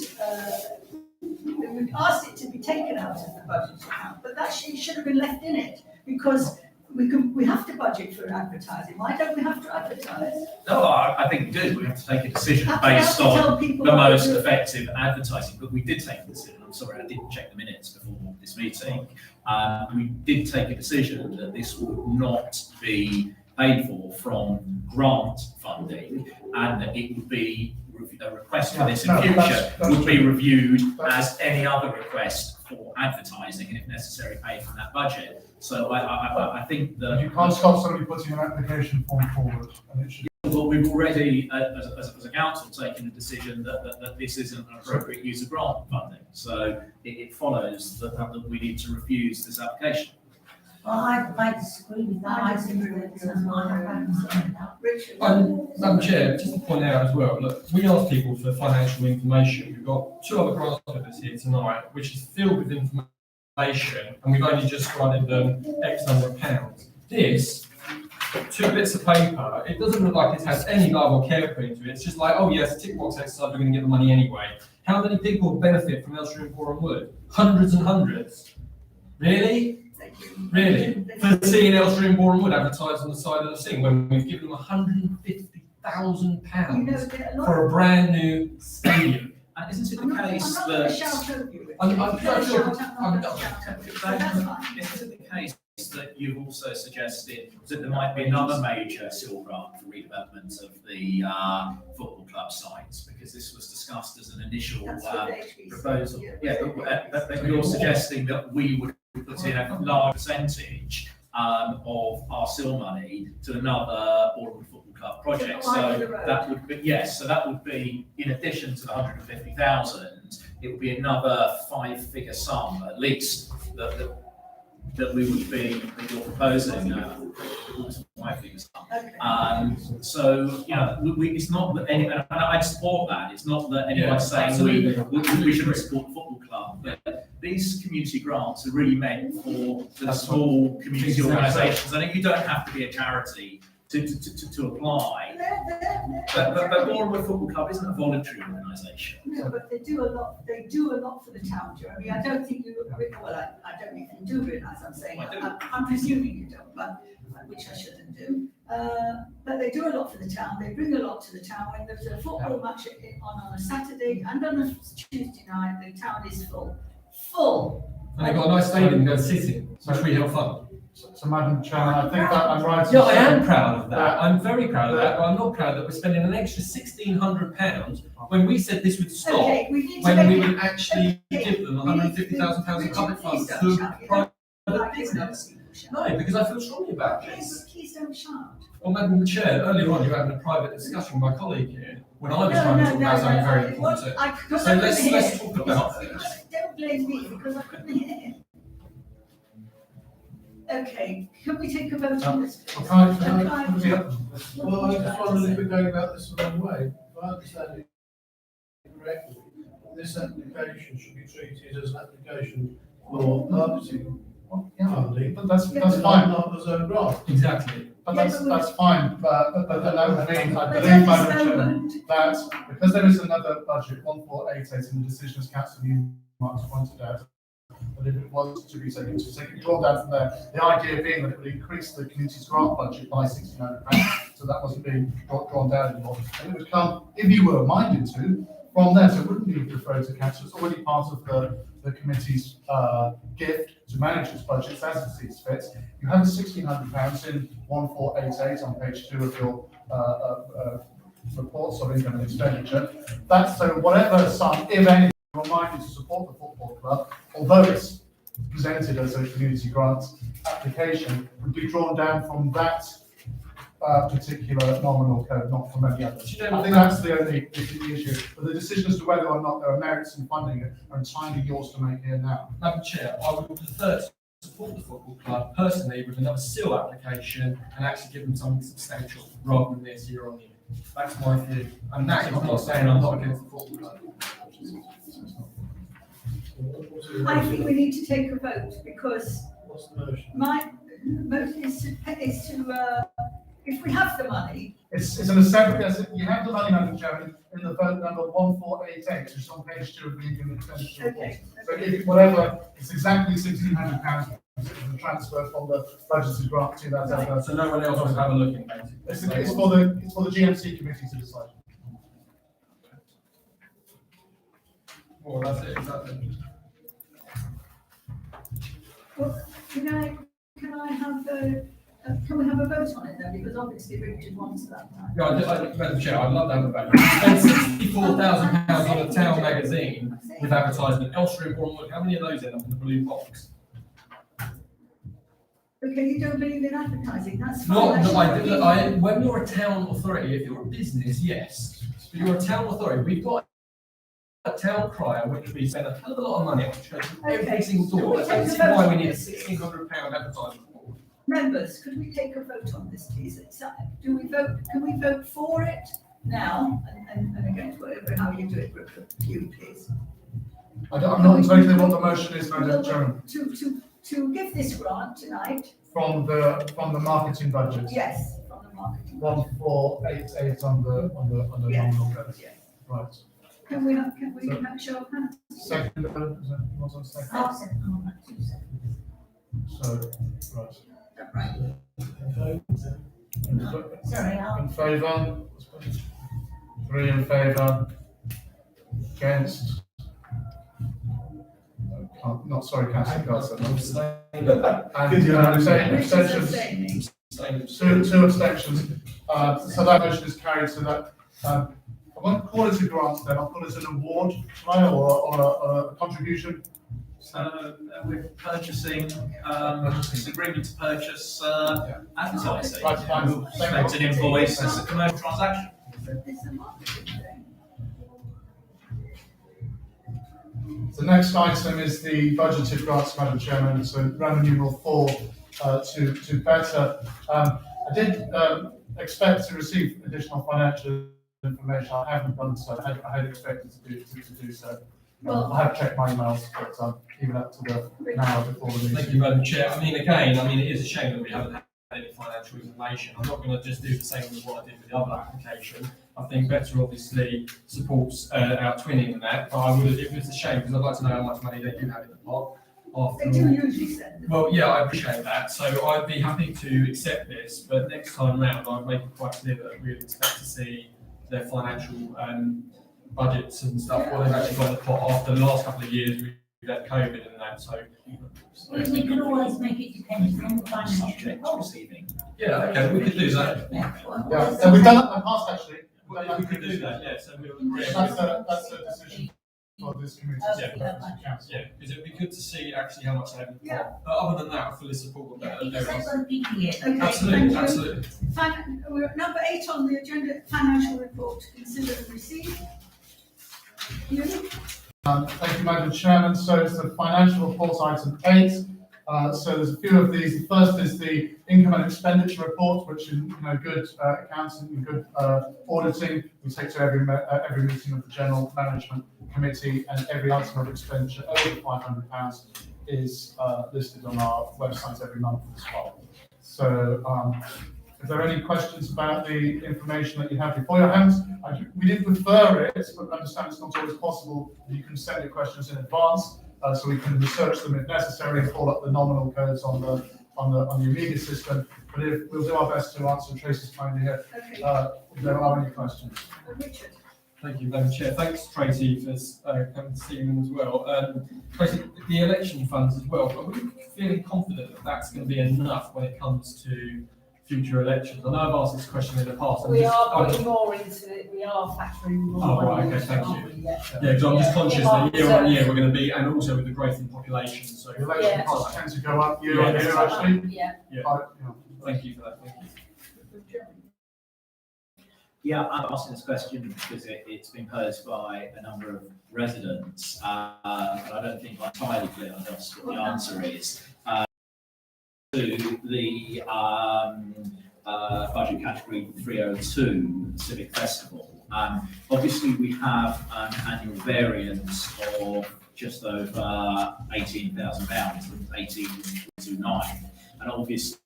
Speaker 1: We asked it to be taken out of the budget account, but that should have been left in it because we have to budget for advertising. Why don't we have to advertise?
Speaker 5: No, I think we do. We have to take a decision
Speaker 1: We have
Speaker 5: based
Speaker 1: to tell
Speaker 5: on
Speaker 1: people
Speaker 5: the
Speaker 1: what to
Speaker 5: most
Speaker 1: do.
Speaker 5: effective advertising, but we did take a decision. I'm sorry, I didn't check the minutes before this meeting. We did take a decision that this would not be paid for from grant funding, and that it would be a request for this in future
Speaker 2: that's
Speaker 5: would be
Speaker 2: true.
Speaker 5: reviewed as any other request for advertising, and if necessary, paid from that budget. So I think that
Speaker 2: You can't stop somebody putting an application form forward, and it should.
Speaker 5: but we've already, as a council, taken a decision that this isn't an appropriate use of grant funding. So it follows that we need to refuse this application.
Speaker 6: Well, I disagree with that. I think that I have concern about.
Speaker 1: Richard.
Speaker 3: Madam Chair, just to point out as well, look, we asked people for financial information. We've got two other grant officers here tonight, which is filled with information, and we've only just granted them X number of pounds. This, 2 bits of paper, it doesn't look like it has any love or care put into it. It's just like, oh yes, tick box exercise, we're going to get the money anyway. How many people benefit from Elstree and Borehamwood? Hundreds and hundreds. Really? Really? For seeing Elstree and Borehamwood advertised on the side of the thing when we've given them £150,000 for a brand new stadium.
Speaker 5: And isn't it
Speaker 1: I'm
Speaker 5: the
Speaker 1: not,
Speaker 5: case
Speaker 1: I'm not going to
Speaker 5: that?
Speaker 1: shout over you.
Speaker 3: I'm
Speaker 1: If you don't shout, I'm not
Speaker 3: I'm-
Speaker 1: going to shout over you. So that's fine.
Speaker 5: Isn't it the case that you've also suggested that there might be another major seal grant for redevelopment of the football club sites? Because this was discussed as an initial
Speaker 1: That's what the HBC
Speaker 5: proposal.
Speaker 1: yeah.
Speaker 5: Yeah, but you're suggesting that we would put in a large percentage of our seal money to another Borehamwood Football Club project.
Speaker 1: To the line of
Speaker 5: So
Speaker 1: the road.
Speaker 5: that would be, yes, so that would be in addition to the 150,000, it would be another five-figure sum at least that we would be, that you're proposing, five-figure sum.
Speaker 1: Okay.
Speaker 5: So, you know, it's not that any, and I'd support that, it's not that anyone's
Speaker 3: Yeah,
Speaker 5: saying we
Speaker 3: absolutely.
Speaker 5: shouldn't support the football club, but these community grants are really meant for the
Speaker 3: That's
Speaker 5: small community
Speaker 3: Exactly.
Speaker 5: organisations. I think you don't have to be a charity to apply. But Borehamwood Football Club isn't a voluntary organisation.
Speaker 1: No, but they do a lot for the town, Jeremy. I don't think you, well, I don't think you do realise I'm saying,
Speaker 5: I do.
Speaker 1: I'm presuming you don't, but, which I shouldn't do. But they do a lot for the town, they bring a lot to the town. When there's a football match on a Saturday and on a Tuesday night, the town is full.
Speaker 3: And they've got a nice stadium to go sit in, which we help fund.
Speaker 2: So Madam Chairman, I think that I'm right. in
Speaker 3: Yeah, I am
Speaker 2: saying
Speaker 3: proud of that. I'm very proud of that, but I'm not proud that we're spending an extra £1,600 when we said this would stop,
Speaker 1: Okay, we need to
Speaker 3: when
Speaker 1: make
Speaker 3: we
Speaker 1: it.
Speaker 3: would actually
Speaker 1: Okay,
Speaker 3: give them £150,000 in public funds
Speaker 1: Please don't
Speaker 3: to
Speaker 1: shout. You
Speaker 3: private
Speaker 1: don't like it when
Speaker 3: business.
Speaker 1: other people shout.
Speaker 3: No, because I feel strongly about
Speaker 1: Okay,
Speaker 3: this.
Speaker 1: but please don't shout.
Speaker 3: Well, Madam Chair, earlier on you were having a private discussion with my colleague here, when I was
Speaker 1: No,
Speaker 3: trying to
Speaker 1: no,
Speaker 3: talk
Speaker 1: no,
Speaker 3: about something
Speaker 1: no,
Speaker 3: very
Speaker 1: I-
Speaker 3: important too.
Speaker 1: because
Speaker 3: So
Speaker 1: I
Speaker 3: let's
Speaker 1: couldn't hear.
Speaker 3: talk about this.
Speaker 1: Don't blame me because I couldn't hear. Okay, can we take a vote on this? please?
Speaker 2: Well,
Speaker 4: Well, I just wondered if we're going about this the wrong way. If I understand it correctly, this application should be treated as an application for marketing funding.
Speaker 2: But that's
Speaker 4: and
Speaker 2: fine,
Speaker 4: not as a grant.
Speaker 3: Exactly.
Speaker 2: but
Speaker 1: Yeah,
Speaker 2: that's fine, but then that would mean, I
Speaker 1: But
Speaker 2: believe,
Speaker 1: at
Speaker 2: Madam
Speaker 1: this
Speaker 2: Chairman,
Speaker 1: moment,
Speaker 2: that because there is another budget, 1488, in the decisions Councillor Newmark's pointed out, that if it was to be taken, drawn down from there, the idea being that it would increase the community's grant budget by £1,600, so that wasn't being drawn down anymore. And it would come, if you were minded to, from there, so it wouldn't be referred to council, it's already part of the committee's gift to manage its budgets as it sees fit. You have £1,600 in 1488 on page 2 of your reports of income and expenditure. That's so whatever sum, if any, you're minded to support the football club, although it's presented as a community grant application, would be drawn down from that particular nominal code, not from any others. I think that's the only issue. But the decision as to whether or not there are merits in funding it are entirely yours to make here now.
Speaker 3: Madam Chair, I would prefer to support the football club personally with another seal application and actually give them something substantial rather than this year on year. That's my view. And that is not saying I'm not against the football club.
Speaker 1: I think we need to take a vote because
Speaker 4: What's the motion?
Speaker 1: my motion is to, if we have the money,
Speaker 2: It's in a separate, you have the money, Madam Chairman, in the vote number 1488, which is on page 2 of the income and expenditure report.
Speaker 1: okay.
Speaker 2: So if whatever, it's exactly £1,600 the transfer from the budgeted grant to that other.
Speaker 3: So no one else will have a look at it.
Speaker 2: It's for the GMC committee to decide.
Speaker 3: Well, that's it, exactly.
Speaker 1: Well, can I have can we have a vote on it then? Because obviously Richard wants that.
Speaker 3: Yeah, Madam Chair, I'd love to have a vote. Spend £64,000 on a town magazine with advertisement, Elstree and Borehamwood, how many of those end up in the blue box?
Speaker 1: Okay, you don't believe in advertising, that's fine.
Speaker 3: Not,
Speaker 1: That's
Speaker 3: no,
Speaker 1: fine.
Speaker 3: when you're a town authority, if you're a business, yes, but you're a town authority, we've got a town crier, which we spend a hell of a lot of money on, which goes to every
Speaker 1: Okay.
Speaker 3: single door. I don't see why we need a £1,600 advertisement.
Speaker 1: Members, could we take a vote on this, please? Do we vote, can we vote for it now and against whatever, how you do it, you please?
Speaker 2: I'm not entirely clear what the motion is, Madam Chairman,
Speaker 1: To give this grant tonight,
Speaker 2: from the marketing budget.
Speaker 1: yes, from the marketing.
Speaker 2: 1488 on the
Speaker 1: Yes,
Speaker 2: nominal code.
Speaker 1: yes.
Speaker 2: Right.
Speaker 1: Can we have show of hands?
Speaker 2: Second, is that, what's on second?
Speaker 6: I'll second on that, 2 seconds.
Speaker 2: So, right.
Speaker 1: Right.
Speaker 6: Sorry,
Speaker 2: In favour? 3 in favour. Against? Not sorry, councillor Carson. And abstentions? Two abstentions. So that motion is carried. So that I won't call it a grant then. I'll call it an award, or a contribution.
Speaker 5: So we're purchasing, this agreement to purchase advertising.
Speaker 2: Right, fine.
Speaker 5: It's an invoice, it's a commercial transaction.
Speaker 1: It's a marketing thing.
Speaker 2: The next item is the budgeted grants, Madam Chairman. So Roman numeral 4 to better. I did expect to receive additional financial information. I haven't done so. I had expected to do so.
Speaker 1: Well,
Speaker 2: I have checked my emails, but even up to the now before the meeting.
Speaker 3: Thank you, Madam Chair. I mean, again, it is a shame that we haven't had any financial information. I'm not going to just do the same as what I did with the other application. I think Petrol obviously supports our twinning and that, but it was a shame because I'd like to know how much money they do have in the pot.
Speaker 1: they do usually send them.
Speaker 3: Well, yeah, I appreciate that. So I'd be happy to accept this, but next time round, I'd make it quite clear that we'd expect to see their financial budgets and stuff, what they've actually got in the pot after the last couple of years we've had COVID and that. So
Speaker 6: We can always make it dependent on the financial
Speaker 5: Subject to
Speaker 6: report.
Speaker 5: receiving.
Speaker 3: yeah, okay, we could do that.
Speaker 6: Yeah.
Speaker 2: Yeah, and we've done that in the past actually.
Speaker 3: We could do that, yeah. So we'll agree.
Speaker 2: That's a decision for this committee.
Speaker 6: Okay,
Speaker 3: Yeah, because it'd be good to see actually how much they have in the
Speaker 1: Yeah.
Speaker 3: pot. But other than that, I fully support
Speaker 6: Yeah,
Speaker 3: that.
Speaker 6: because they've got a big year.
Speaker 1: Okay, thank
Speaker 3: Absolutely,
Speaker 1: you.
Speaker 3: absolutely.
Speaker 1: We're at number 8 on the agenda, financial report to consider and receive. You?
Speaker 2: Thank you, Madam Chairman. So it's the financial report item 8. So there's a few of these. The first is the income and expenditure report, which in good accounting and good auditing, we take to every meeting of the General Management Committee, and every item of expenditure over £500 is listed on our website every month as well. So if there are any questions about the information that you have before your hands, we did refer it, but understand it's not always possible. You can send your questions in advance, so we can research them if necessary and call up the nominal codes on the immediate system. But we'll do our best to answer Tracy's kindly here.
Speaker 1: Okay,
Speaker 2: If there are any questions.
Speaker 1: Richard.
Speaker 3: Thank you, Madam Chair. Thanks, Tracy, for coming to see them as well. Tracy, the election funds as well, are we feeling confident that that's going to be enough when it comes to future elections? I know I've asked this question in the past.
Speaker 8: We are putting more into it, we are factoring more
Speaker 3: Oh, right,
Speaker 8: money
Speaker 3: okay,
Speaker 8: into it,
Speaker 3: thank
Speaker 8: aren't
Speaker 3: you.
Speaker 8: we? Yeah.
Speaker 3: Yeah, because I'm just
Speaker 8: Yeah.
Speaker 3: conscious that year on year we're going to be, and also with the growth in population, so.
Speaker 2: The election
Speaker 8: Yeah.
Speaker 2: costs tend to go up year on
Speaker 3: Yeah.
Speaker 2: year, actually.
Speaker 8: Yeah.
Speaker 3: Thank you for that, thank you.
Speaker 5: Yeah, I'm asking this question because it's been posed by a number of residents, and I don't think I'm entirely clear on what the answer is. To the budget category 302, Civic Festival. Obviously, we have an annual variance of just over £18,000, £18,229, and obviously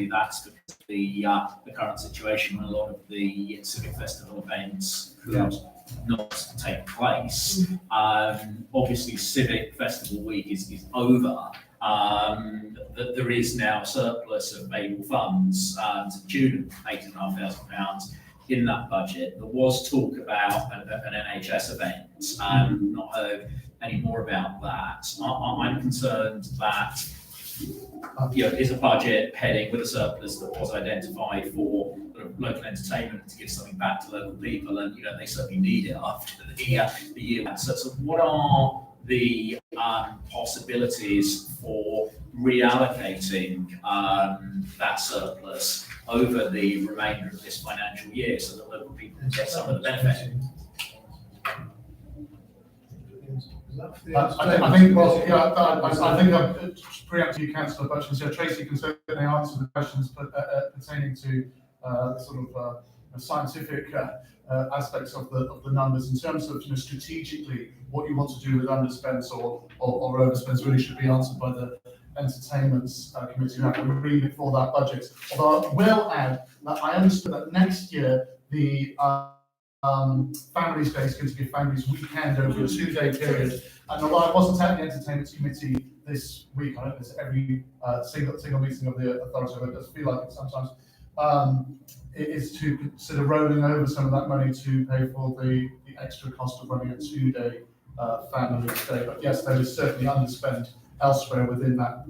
Speaker 5: that's because of the current situation when a lot of the Civic Festival events could not take place. Obviously, Civic Festival Week is over. That there is now a surplus of available funds to the tune of £8,500 in that budget. There was talk about an NHS event. Not heard any more about that. I'm concerned that is a budget heading with a surplus that was identified for sort of local entertainment to give something back to local people, and they certainly need it after the year. So what are the possibilities for reallocating that surplus over the remainder of this financial year so that local people can get some of the benefit?
Speaker 2: I think I'm preempting you, Councillor Butchins. Tracy can certainly answer the questions pertaining to sort of scientific aspects of the numbers. In terms of strategically what you want to do with underspends or overspends really should be answered by the Entertainments Committee. I can read it for that budget. Although I will add that I understand that next year the Families Day is going to be a Families Weekend over a 2-day period. And although I wasn't at the Entertainment Committee this week, I don't know if it's every single meeting of the authority, but it does feel like it sometimes. is to consider rolling over some of that money to pay for the extra cost of running a 2-day family stay. But yes, there is certainly underspent elsewhere within that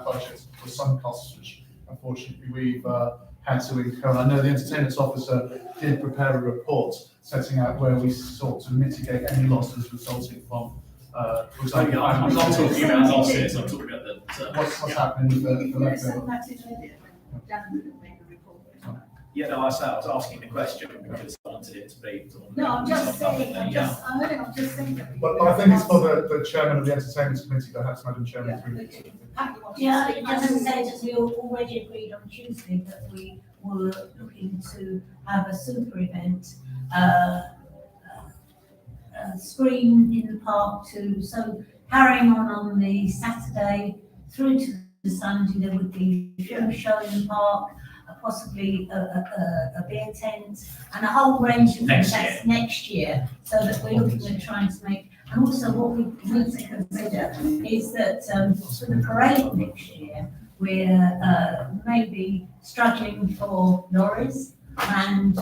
Speaker 2: budget for some costs, which unfortunately we've had to incur. I know the entertainment officer did prepare a report setting out where we sought to mitigate any losses resulting from, for example,
Speaker 5: I'm not talking about losses, I'm talking about the.
Speaker 2: what's happening with the
Speaker 1: Yes,
Speaker 2: leftover.
Speaker 1: that's it, Dan would make a report.
Speaker 5: Yeah, no, I was asking the question because I wanted it to be.
Speaker 1: No, I'm just saying, I'm
Speaker 5: Yeah.
Speaker 1: just saying that.
Speaker 2: But I think it's for the chairman of the entertainment committee, perhaps, Madam Chairman.
Speaker 1: Yeah,
Speaker 2: through you.
Speaker 1: okay. Pat, you want to
Speaker 6: Yeah,
Speaker 1: say-
Speaker 6: it doesn't say that we already agreed on Tuesday that we were looking to have a super event, screen in the park too. So carrying on the Saturday through to the Sunday, there would be a film show in the park, possibly a beer tent, and a whole range of
Speaker 5: Next
Speaker 6: things next year. So that we're looking at trying to make, and also what we need to consider is that for the parade next year, we're maybe struggling for lorries, and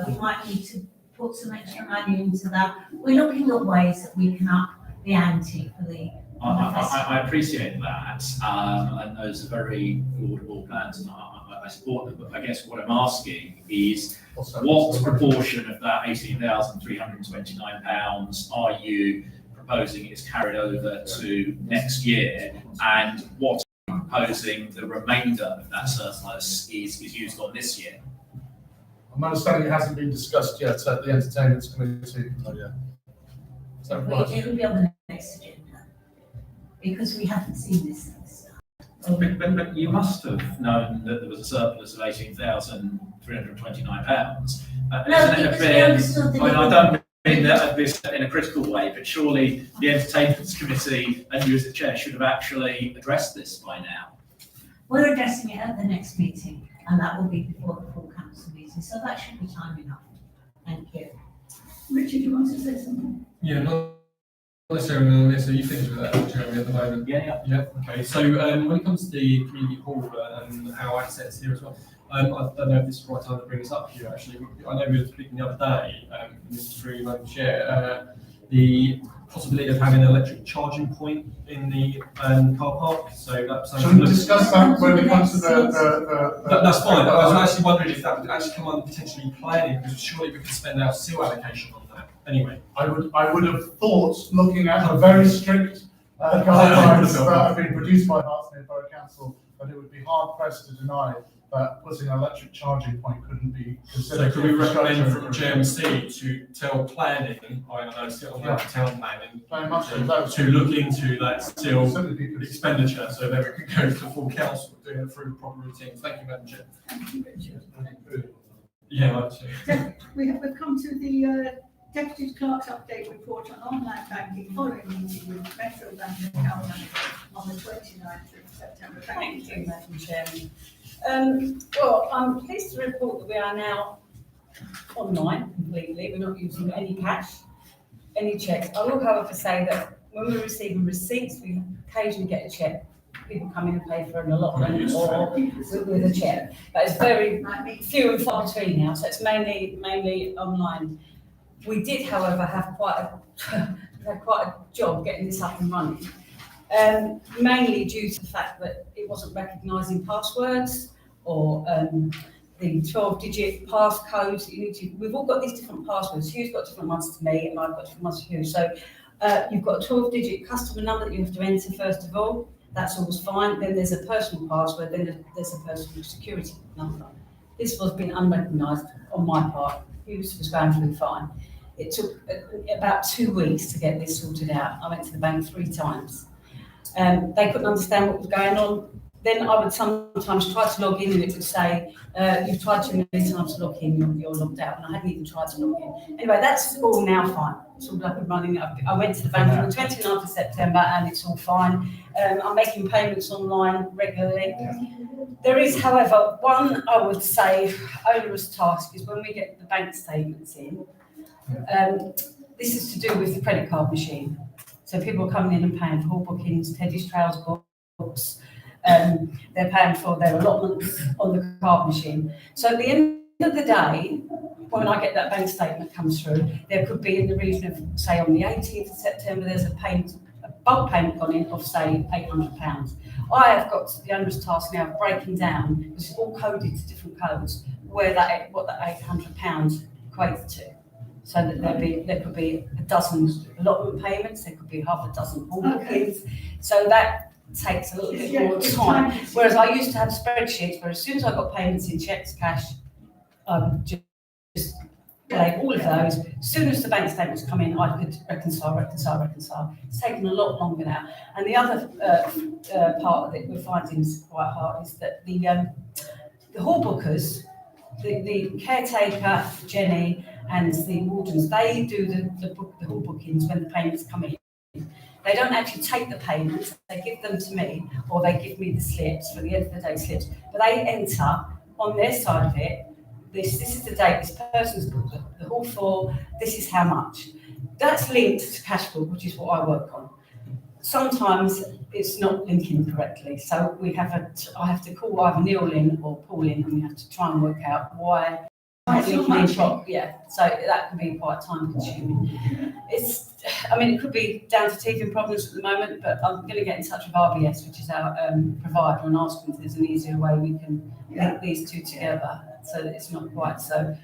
Speaker 6: we might need to put some extra money into that. We're looking at ways that we can up the ante for the festival.
Speaker 5: I appreciate that, and those are very laudable plans, and I support them, but I guess what I'm asking is, what proportion of that £18,329 are you proposing is carried over to next year, and what are you proposing the remainder of that surplus is used on this year?
Speaker 2: My understanding it hasn't been discussed yet at the entertainment committee. Not yet. Is that right?
Speaker 6: It will be on the next agenda, because we haven't seen this stuff.
Speaker 5: But you must have known that there was a surplus of £18,329.
Speaker 6: No,
Speaker 5: Isn't it a
Speaker 6: because
Speaker 5: fair-
Speaker 6: we understood that
Speaker 5: I mean,
Speaker 6: it
Speaker 5: I
Speaker 6: would-
Speaker 5: don't mean that this in a critical way, but surely the entertainment committee and you as the chair should have actually addressed this by now.
Speaker 6: We're addressing it at the next meeting, and that will be before the full council meeting, so that should be time enough. Thank you.
Speaker 1: Richard, you want to say something?
Speaker 3: Yeah, not necessarily on this, are you finished with that, Jeremy, at the moment?
Speaker 5: Yeah.
Speaker 3: Yeah, okay, so when it comes to the community hall and how access here as well, I don't know if this is the right time to bring this up here actually. I know we were speaking the other day, this is through Madam Chair, the possibility of having an electric charging point in the car park, so that's.
Speaker 2: Shall we discuss that when we come to the?
Speaker 3: That's fine, I was actually wondering if that would actually come under potentially planning, because surely we could spend our seal allocation on that, anyway.
Speaker 2: I would have thought, looking at the very strict guidelines that have been produced by Hartsmere Borough Council, that it would be hard pressed to deny that putting an electric charging point couldn't be
Speaker 3: So
Speaker 2: considered.
Speaker 3: could we recommend from Chairman C to tell planning, I don't know, still on the town planning,
Speaker 2: Very much so. That
Speaker 3: to look into that still
Speaker 2: certainly be considered.
Speaker 3: expenditure, so that we can go to the full council doing it through proper routines. Thank you, Madam Chair.
Speaker 1: Thank you, Richard.
Speaker 3: Yeah, Madam Chair.
Speaker 1: We've come to the Deputy Clerk's update report on online banking following meeting with Petrol Bank account on the 29th of September.
Speaker 8: Thank you, Madam Chairman. Well, I'm pleased to report that we are now online completely. We're not using any cash, any cheques. I will, however, say that when we're receiving receipts, we occasionally get a cheque. People come in and pay for an allotment or with a cheque. But it's very few and far between now, so it's mainly online. We did, however, have quite a job getting this up and running. Mainly due to the fact that it wasn't recognising passwords or the 12-digit passcodes. We've all got these different passwords. Hugh's got different ones to me, and I've got different ones to Hugh. So you've got a 12-digit customer number that you have to enter first of all. That's always fine. Then there's a personal password. Then there's a personal security number. This was being unrecognised on my part. Hugh's was going through fine. It took about 2 weeks to get this sorted out. I went to the bank 3 times. They couldn't understand what was going on. Then I would sometimes try to log in and it would say, you've tried too many times to log in, you're logged out. And I hadn't even tried to log in. Anyway, that's all now fine. It's all up and running. I went to the bank on the 29th of September and it's all fine. I'm making payments online regularly. There is, however, one, I would say, onerous task is when we get the bank statements in. This is to do with the credit card machine. So people are coming in and paying for hall bookings, Teddy's Trails books, they're paying for their allotments on the card machine. So at the end of the day, when I get that bank statement comes through, there could be in the region of, say, on the 18th of September, there's a bulk payment gone in of, say, £800. I have got the onerous task now of breaking down, because it's all coded to different codes, what that £800 equates to. So that there could be a dozen allotment payments, there could be half a dozen hall bookings. So that takes a little bit more time. Whereas I used to have spreadsheets where as soon as I got payments in cheques, cash, just play all of those. As soon as the bank statements come in, I could reconcile. It's taken a lot longer now. And the other part of it we're finding is quite hard is that the hall bookers, the caretaker, Jenny, and the wardens, they do the hall bookings when the payments come in. They don't actually take the payments, they give them to me, or they give me the slips for the end of the day slips. But they enter on their side of it, this is the date this person's booked the hall for, this is how much. That's linked to cash flow, which is what I work on. Sometimes it's not linking correctly, so I have to call either Neil in or Paul in, and we have to try and work out why. Yeah, so that can be quite time consuming. It could be down to teething problems at the moment, but I'm going to get in touch with RBS, which is our provider, and ask them if there's an easier way we can link these two together so that it's not quite so.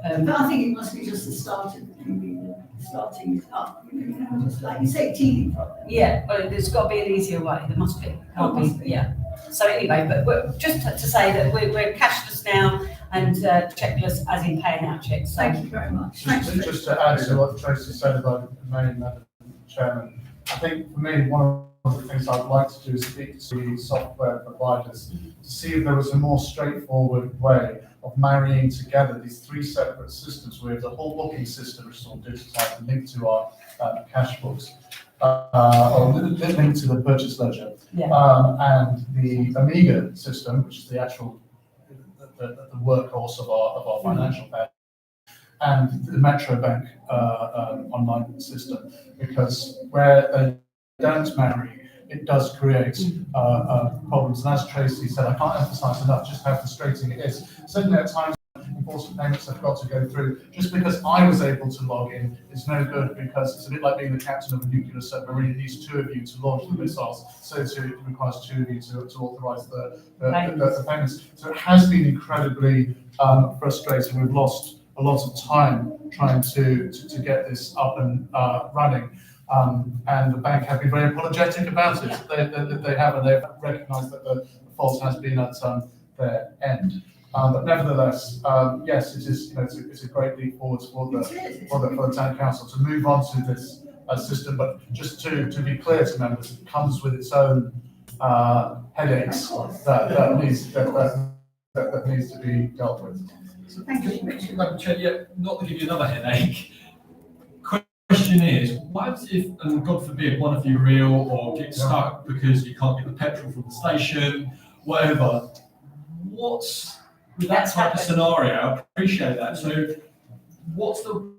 Speaker 1: But I think it must be just the starting it up, just like you say, teething problem.
Speaker 8: Yeah, well, there's got to be an easier way. There must be. Can't be. Yeah. So anyway, but just to say that we're cashless now and checkless, as in paying out checks. So.
Speaker 1: Thank you very much.
Speaker 2: Just to add to what Tracy said about the main Madam Chairman, I think for me, one of the things I'd like to do is speak to the software providers to see if there was a more straightforward way of marrying together these three separate systems. We have the whole booking system, which is all digitized and linked to our cash books, or linked to the purchase ledger, and the Amiga system, which is the actual the workhorse of our financial bank, and the Metro Bank online system, because where they don't marry, it does create problems. And as Tracy said, I can't emphasize enough just how frustrating it is. Certainly at times, important payments have got to go through. Just because I was able to log in is no good, because it's a bit like being the captain of a nuclear submarine. It needs two of you to launch the missiles, so too it requires two of you to authorize the payments. So it has been incredibly frustrating. We've lost a lot of time trying to get this up and running. And the bank have been very apologetic about it. They have, and they've recognised that the fault has been at their end. But nevertheless, yes, it is. It's a great leap forward for the town council to move on to this system. But just to be clear to members, it comes with its own headaches that needs to be dealt with.
Speaker 1: Thank you.
Speaker 3: Madam Chair, not to give you another headache. Question is, what if, and God forbid, one of you are ill or get stuck because you can't get the petrol from the station, whatever? What's with that type of scenario? I appreciate that. So, what's the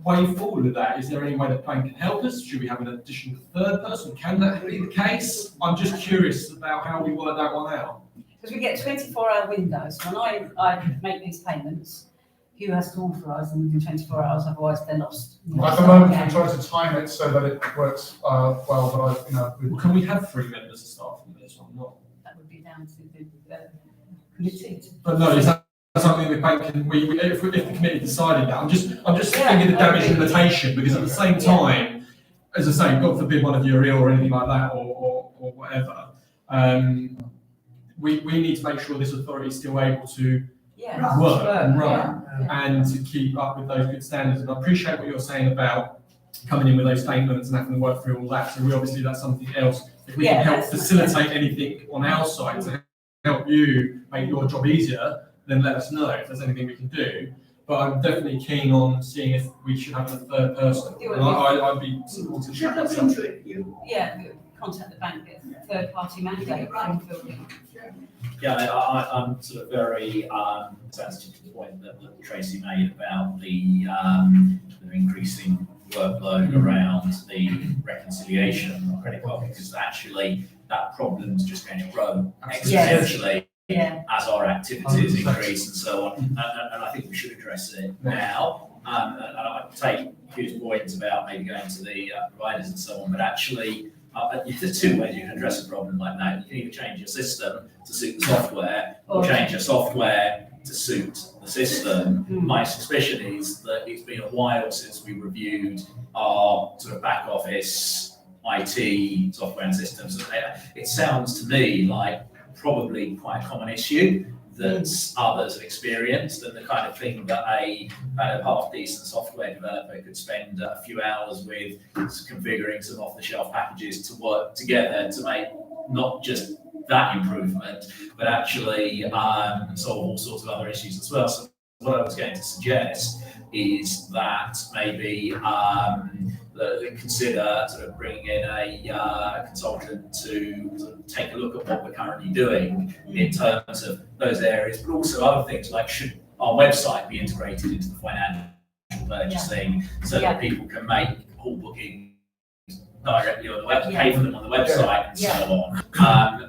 Speaker 3: way forward with that? Is there any way the bank can help us? Should we have an additional third person? Can that be the case? I'm just curious about how we work that one out.
Speaker 8: Because we get 24-hour windows. When I make these payments, Hugh has to authorise them within 24 hours, otherwise they're lost.
Speaker 2: At the moment, we're trying to time it so that it works well, but
Speaker 3: Can we have 3 members of staff on this one? Not.
Speaker 8: That would be down to the committee.
Speaker 3: But no, is that something the bank can? If the committee decided that, I'm just thinking the damage limitation, because at the same time, as I say, God forbid one of you are ill or anything like that, or whatever. We need to make sure this authority is still able to work and run and to keep up with those good standards. And I appreciate what you're saying about coming in with those statements and having to work through all that. So obviously that's something else. If we can help facilitate anything on our side to help you make your job easier, then let us know if there's anything we can do. But I'm definitely keen on seeing if we should have a third person. And I'd be supportive of that myself.
Speaker 8: Contact the bank, get a third-party mandate.
Speaker 5: Yeah, I'm sort of very sensitive to the point that Tracy made about the increasing workload around fund the reconciliation credit card, because actually that problem's just going to grow exponentially as our activities increase and so on. And I think we should address it now. And I take Hugh's points about maybe going to the providers and so on, but actually, there's two ways you can address a problem like that. You can either change your system to suit the software, or change your software to suit the system. My suspicion is that it's been a while since we reviewed our sort of back office IT software and systems. It sounds to me like probably quite a common issue that others have experienced, and the kind of thing that a kind of half-decent software developer could spend a few hours with configuring some off-the-shelf packages to work together to make not just that improvement, but actually solve all sorts of other issues as well. So what I was going to suggest is that maybe consider sort of bringing in a consultant to sort of take a look at what we're currently doing in terms of those areas, but also other things like should our website be integrated into the financial purchasing so that people can make hall bookings directly on the website, pay for them on the website and so on.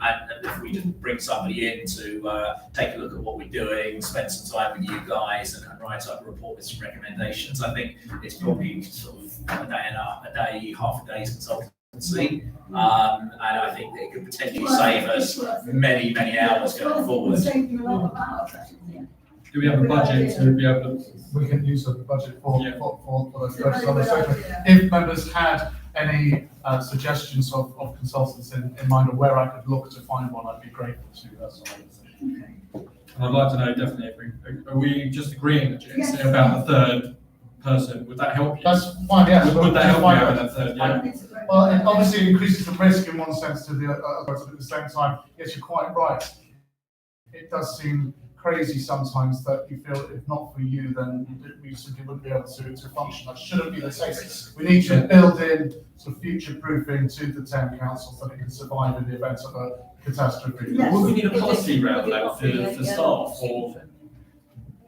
Speaker 5: And if we just bring somebody in to take a look at what we're doing, spend some time with you guys and write up a report with some recommendations, I think it's probably sort of half a day's consultancy. And I think that it could potentially save us many, many hours going forward.
Speaker 3: Do we have a budget to be able to?
Speaker 2: We can use the budget for those purposes. If members had any suggestions of consultants in mind, or where I could look to find one, I'd be grateful to. That's all.
Speaker 3: And I'd like to know definitely if are we just agreeing with GSC about the third person? Would that help you?
Speaker 2: That's fine. Yes.
Speaker 3: Would that help you having that third? Yeah.
Speaker 2: Well, it obviously increases the risk in one sense to the but at the same time, yes, you're quite right. It does seem crazy sometimes that you feel if not for you, then we simply wouldn't be able to function. That shouldn't be the case. We need to build in some future proofing to the town council so that it can survive in the event of a catastrophe.
Speaker 1: Yes.
Speaker 3: Would we need a policy around that for staff or?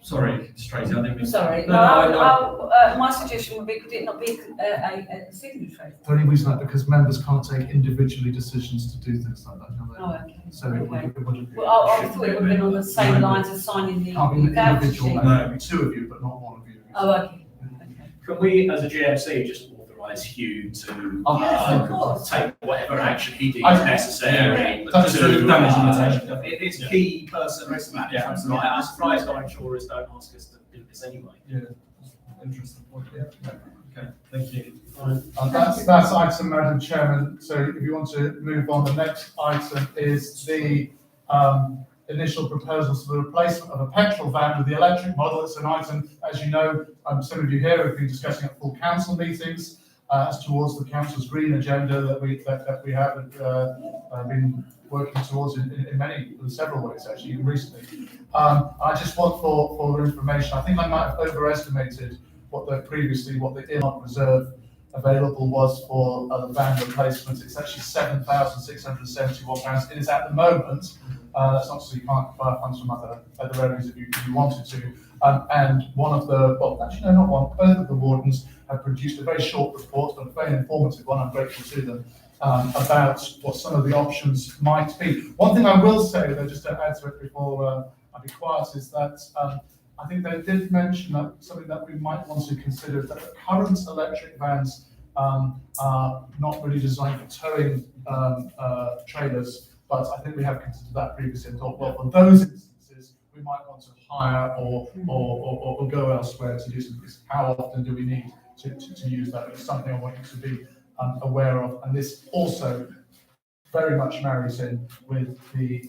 Speaker 3: Sorry, Tracy, I didn't mean.
Speaker 8: Sorry,
Speaker 3: No,
Speaker 8: my suggestion would be, could it not be a signatory?
Speaker 2: The only reason that because members can't take individually decisions to do things like that, can they?
Speaker 8: Oh, okay.
Speaker 2: So it wouldn't be.
Speaker 8: Well, I thought it would have been on the same lines as signing the
Speaker 2: Can't be an
Speaker 8: voucher
Speaker 2: individual,
Speaker 8: sheet.
Speaker 2: no, two of you, but not one of you.
Speaker 8: Oh, okay.
Speaker 5: Can we, as a GMC, just authorise Hugh to
Speaker 1: Yes, of course.
Speaker 5: take whatever action he deems
Speaker 2: I-
Speaker 5: necessary?
Speaker 2: That's
Speaker 5: to,
Speaker 3: a damage limitation.
Speaker 5: It's key person risk management.
Speaker 3: Yeah.
Speaker 5: Right? I'm surprised our insurers don't ask us to do this anyway.
Speaker 3: Yeah, interesting point. Yeah. Okay, thank you.
Speaker 2: That's item, Madam Chairman. So if you want to move on, the next item is the initial proposals for the replacement of a petrol van with the electric model. It's an item, as you know, some of you here have been discussing at full council meetings as towards the council's green agenda that we have been working towards in several ways actually recently. I just want for information, I think I might have overestimated what the earmark reserve available was for the van replacement. It's actually £7,671. It is at the moment. That's not so you can't buy funds from other areas if you wanted to. And one of the, well, actually no, not one, both of the wardens have produced a very short report, but a very informative one. I'm grateful to them about what some of the options might be. One thing I will say, though, just to add to it before I be quiet, is that I think they did mention that something that we might want to consider is that the current electric vans are not really designed for towing trailers, but I think we have considered that previously and thought, well, for those instances, we might want to hire or go elsewhere to do something. How often do we need to use that? It's something I want you to be aware of, and this also very much marries in with the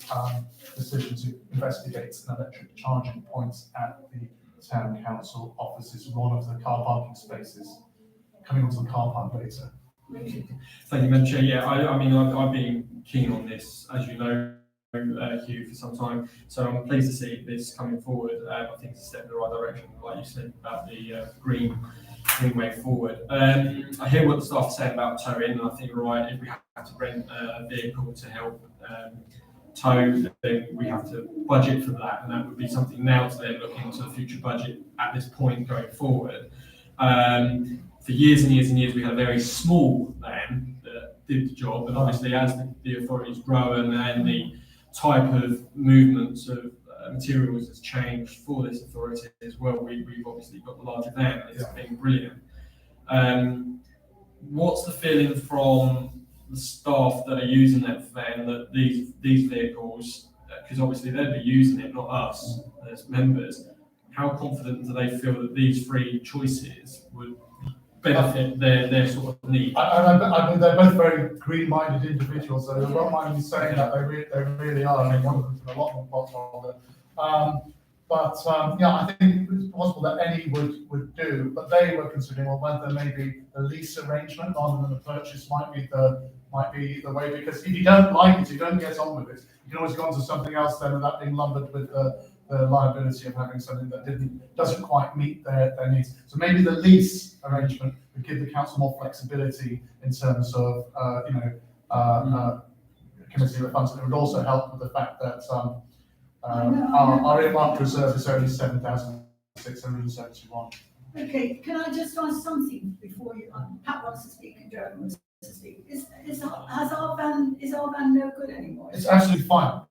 Speaker 2: decision to investigate an electric charging points at the town council offices, one of the car parking spaces, coming onto the car park later.
Speaker 3: Thank you, Madam Chair. Yeah, I mean, I've been keen on this, as you know, Hugh, for some time. So I'm pleased to see this coming forward. I think it's a step in the right direction, like you said about the green way forward. I hear what the staff are saying about towing, and I think you're right. If we have to rent a vehicle to help tow, then we have to budget for that, and that would be something now to then look into the future budget at this point going forward. for years and years and years, we had a very small van that did the job, and obviously as the authorities grow and the type of movements of materials has changed for this authority as well, we've obviously got the larger van, and it's been brilliant. What's the feeling from the staff that are using that van that these vehicles, because obviously they'd be using it, not us as members, how confident do they feel that these three choices would benefit their sort of need?
Speaker 2: I mean, they're both very green-minded individuals, so I don't mind you saying that they really are. I mean, one of them's been a lot more popular. Yeah, I think it's possible that any would do, but they were considering, well, whether maybe the lease arrangement rather than the purchase might be the way, because if you don't like it, you don't get on with it. You can always go on to something else then without being lumbered with the liability of having something that doesn't quite meet their needs. So maybe the lease arrangement would give the council more flexibility in terms of committing the funds. It would also help with the fact that our earmarked reserve is only 7,671.
Speaker 1: Okay, can I just ask something before you, Pat wants to speak and Joe wants to speak. Is our van no good anymore?
Speaker 2: It's absolutely fine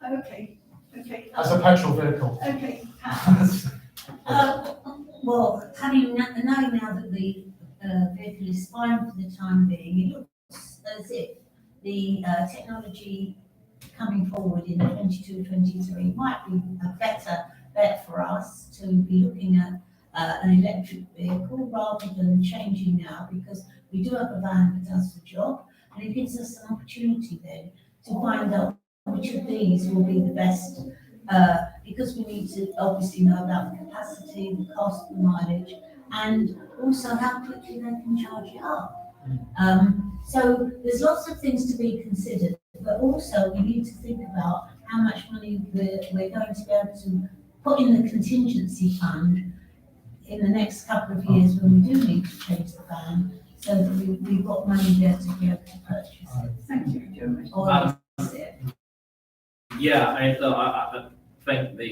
Speaker 1: Okay.
Speaker 2: as a petrol vehicle.
Speaker 1: Okay, Pat.
Speaker 6: Well, knowing now that the vehicle is fine for the time being, it looks as if the technology coming forward in 22-23 might be a better bet for us to be looking at an electric vehicle rather than changing now, because we do have a van that does the job, and it gives us an opportunity then to find out which of these will be the best, because we need to obviously know about the capacity, the cost, the mileage, and also how quickly they can charge it up. So there's lots of things to be considered, but also we need to think about how much money we're going to be able to put in the contingency fund in the next couple of years when we do need to change the van, so that we've got money there to be able to purchase it.
Speaker 1: Thank you, Joe.
Speaker 6: Or is it?
Speaker 5: Yeah, I thank the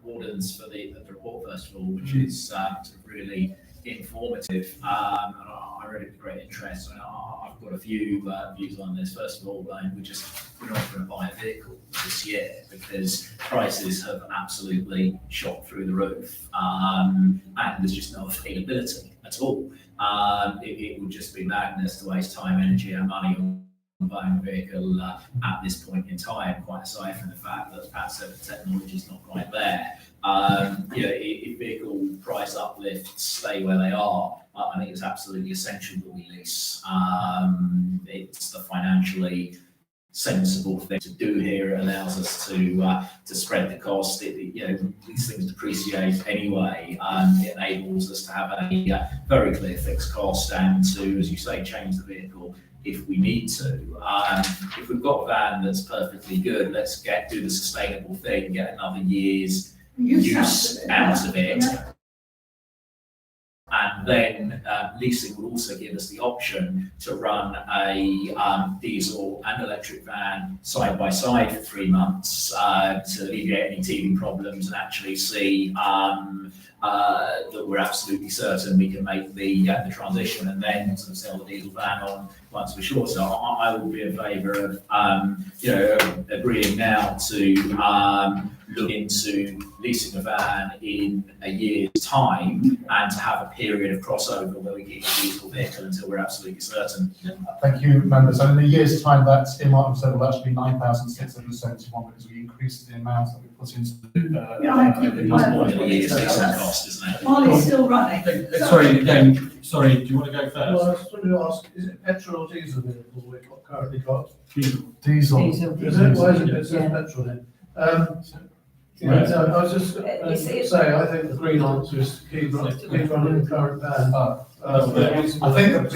Speaker 5: Wardens for the report, first of all, which is really informative. And I read it with great interest. And I've got a few views on this. First of all, we're not going to buy a vehicle this year because prices have absolutely shot through the roof, and there's just no availability at all. It would just be madness to waste time, energy, and money on buying a vehicle at this point in time, quite aside from the fact that perhaps the technology is not quite there. If vehicle price uplifts stay where they are, I think it's absolutely essential that we lease. It's the financially sensible thing to do here. It allows us to spread the cost. These things depreciate anyway. It enables us to have a very clear fixed cost and to, as you say, change the vehicle if we need to. If we've got a van that's perfectly good, let's do the sustainable thing, get another year's use out of it.
Speaker 1: Yeah.
Speaker 5: And then leasing will also give us the option to run a diesel and electric van side by side for 3 months to alleviate any teething problems and actually see that we're absolutely certain we can make the transition, and then sort of sell the diesel van on once we're sure. So I will be in favour of agreeing now to look into leasing a van in a year's time and to have a period of crossover where we keep the diesel vehicle until we're absolutely certain.
Speaker 2: Thank you, members. And in a year's time, that earmark reserve will actually be 9,671 because we increased the amount that we put into the
Speaker 5: Cost, isn't it?
Speaker 1: Molly's still running.
Speaker 3: Sorry, do you want to go first?
Speaker 4: Well, I was going to ask, is it petrol or diesel vehicle we've currently got?
Speaker 2: Diesel.
Speaker 4: Is it? Why is it petrol then? I was just say, I think the green answer is to keep running the current van.
Speaker 2: I think the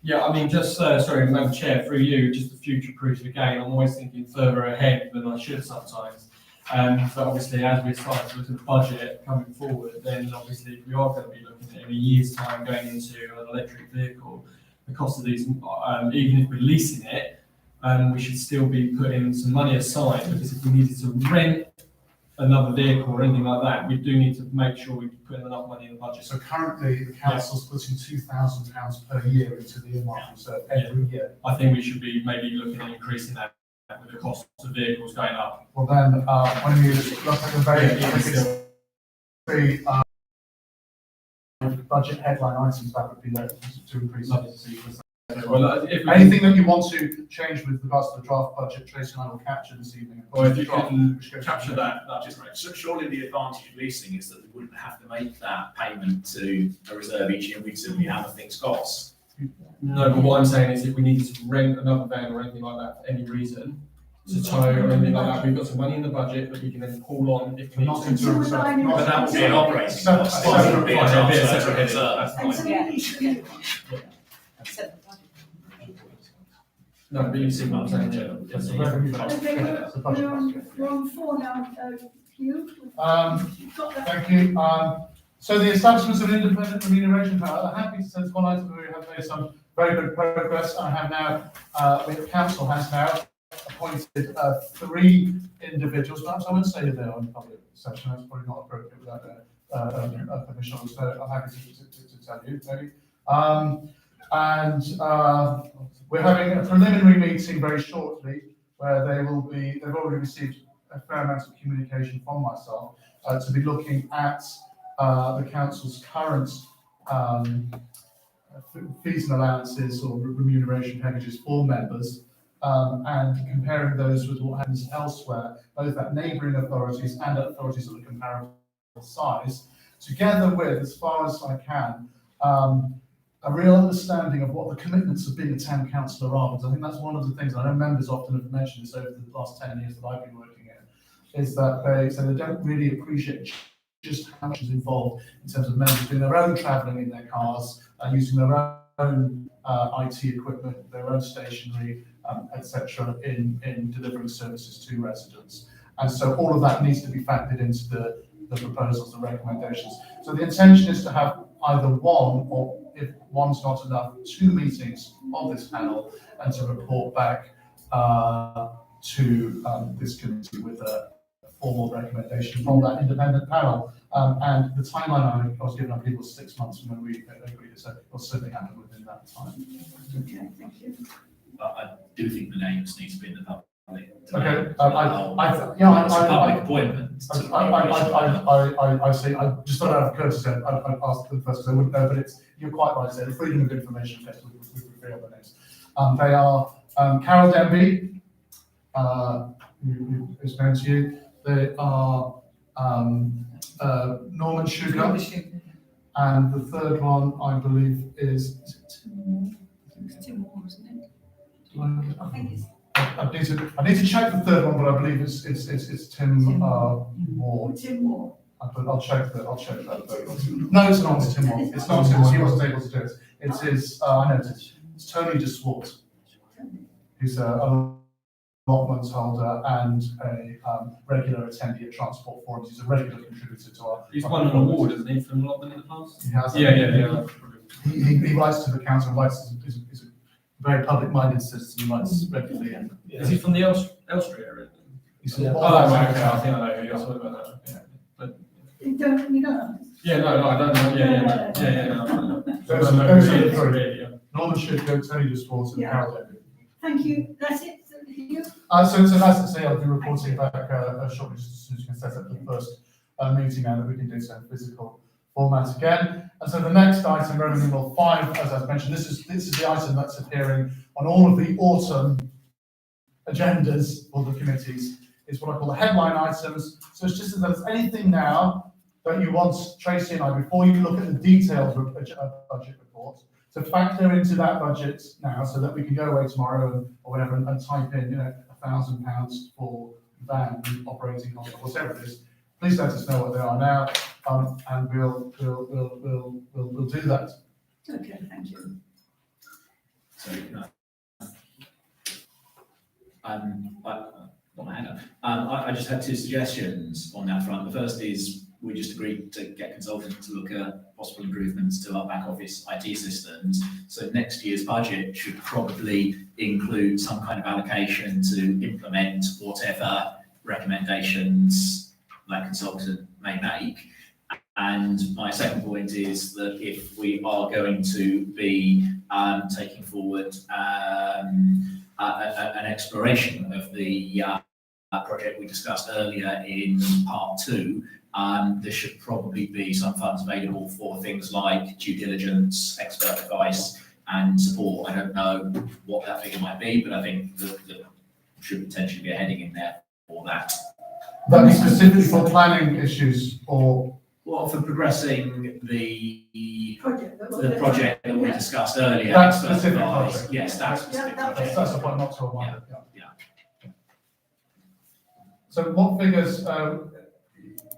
Speaker 3: Yeah, I mean, just, sorry, Madam Chair, through you, just to future-proof again, I'm always thinking further ahead than I should sometimes. But obviously, as we start to look at the budget coming forward, then obviously if we are going to be looking at in a year's time going into an electric vehicle, the cost of these, even if we're leasing it, we should still be putting some money aside, because if we needed to rent another vehicle or anything like that, we do need to make sure we put in enough money in the budget.
Speaker 2: So currently, the council's putting £2,000 per year into the earmark reserve every year.
Speaker 3: I think we should be maybe looking at increasing that with the cost of vehicles going up.
Speaker 2: Well then, when you look at the very, budget headline items, that would be to increase it.
Speaker 3: Well, if we
Speaker 2: Anything that you want to change with regards to the draft budget, Tracy and I will capture this evening.
Speaker 3: or if you can capture that, that'd be great.
Speaker 5: So surely the advantage of leasing is that we wouldn't have to make that payment to a reserve each year. We'd simply have a fixed cost.
Speaker 3: No, but what I'm saying is if we needed to rent another van or anything like that for any reason, to tow or anything like that, we've got some money in the budget that we can then pull on if we need
Speaker 2: Not
Speaker 3: to.
Speaker 2: into a reserve.
Speaker 5: But that would be an operating cost.
Speaker 2: Separate-
Speaker 5: It would be a
Speaker 3: separate-
Speaker 5: transfer
Speaker 3: separate-
Speaker 5: to reserve.
Speaker 3: that's
Speaker 1: And
Speaker 3: fine.
Speaker 1: so
Speaker 8: Yeah.
Speaker 1: we should,
Speaker 8: Except the budget.
Speaker 3: No, but you see what I'm saying, yeah.
Speaker 2: That's a revenue cost.
Speaker 1: okay,
Speaker 2: That's a budget cost, yeah.
Speaker 1: we're on 4 now, Hugh. You've got that.
Speaker 2: Thank you. So the establishment of an independent remuneration panel, I'm happy to say it's one item where we have made some very good progress. I have now, the council has now appointed 3 individuals. Perhaps I won't say who they are in public session, that's probably not appropriate without a permission, so I'm happy to tell you, maybe. We're having a preliminary meeting very shortly where they've already received a fair amount of communication from myself to be looking at the council's current fees and allowances or remuneration packages for members and comparing those with what happens elsewhere, both at neighbouring authorities and at authorities of a comparable size, together with, as far as I can, a real understanding of what the commitments of being a town councillor are, because I think that's one of the things, I know members often have mentioned this over the last 10 years that I've been working in, is that they don't really appreciate just how much is involved in terms of members doing their own travelling in their cars, using their own IT equipment, their own stationery, etc., in delivering services to residents. And so all of that needs to be factored into the proposals, the recommendations. So the intention is to have either one, or if one's not enough, 2 meetings of this panel and to report back to this committee with a formal recommendation from that independent panel. And the timeline I was given, I believe, was 6 months from when we agreed, so it will certainly happen within that time.
Speaker 1: Okay, thank you.
Speaker 5: But I do think the names need to be in the public.
Speaker 2: Okay,
Speaker 5: It's a public appointment.
Speaker 2: I see. I just thought out of courtesy, I'd ask them first because I wouldn't know, but you're quite right there. The Freedom of Information Act, we reveal the names. They are Carol Denby, who is known to you. They are Norman Sugar, and the third one, I believe, is it Tim?
Speaker 8: It's Tim Moore, isn't it?
Speaker 1: I think it's
Speaker 2: I need to check the third one, but I believe it's Tim Moore.
Speaker 1: Tim Moore.
Speaker 2: I'll check that. No, it's not Tim Moore. It's not Tim Moore. He wasn't able to do it. It's his. I know it's Tony de Swart, who's a allotment holder and a regular attendee at Transport Forums. He's a regular contributor to our.
Speaker 3: He's won an award, hasn't he, from allotment in the past?
Speaker 2: He has.
Speaker 3: Yeah.
Speaker 2: He writes to the council. He's a very public-minded citizen. He writes regularly. And,
Speaker 3: Is he from the Elstree area?
Speaker 2: He's
Speaker 4: Yeah.
Speaker 3: Oh, right, okay, I think I know who you're talking about that. Yeah.
Speaker 1: You don't know.
Speaker 3: Yeah, no, I don't know. Yeah.
Speaker 2: Those are the three.
Speaker 3: Yeah.
Speaker 2: Norman should go, Tony de Swart, and
Speaker 1: Yeah.
Speaker 2: Carol Denby.
Speaker 1: Thank you. That's it. Hugh?
Speaker 2: So as I say, I'll be reporting back shortly, just as soon as we can set up the first meeting now that we can do so in physical format again. And so the next item, Roman numeral 5, as I've mentioned, this is the item that's appearing on all of the autumn agendas for the committees. It's what I call the headline items. So it's just as there's anything now that you want Tracy and I, before you look at the detailed budget report, to factor into that budget now, so that we can go away tomorrow or whatever and type in, £1,000 for van operating costs, whatever it is. Please let us know what they are now, and we'll do that.
Speaker 1: Okay, thank you.
Speaker 5: So, got my hand up. I just had 2 suggestions on that front. The first is we just agreed to get consultants to look at possible improvements to our back office IT systems. So next year's budget should probably include some kind of allocation to implement whatever recommendations that consultant may make. And my second point is that if we are going to be taking forward an exploration of the project we discussed earlier in part 2, there should probably be some funds available for things like due diligence, expert advice and support. I don't know what that figure might be, but I think that should potentially be a heading in there for that.
Speaker 2: That is specifically for planning issues or?
Speaker 5: Well, for progressing the
Speaker 1: Project.
Speaker 5: project that we discussed earlier.
Speaker 2: That
Speaker 5: expert
Speaker 2: specific
Speaker 5: advice.
Speaker 2: project.
Speaker 5: Yes, that specific project.
Speaker 2: That's the point, not to a one.
Speaker 5: Yeah.
Speaker 2: So what figures,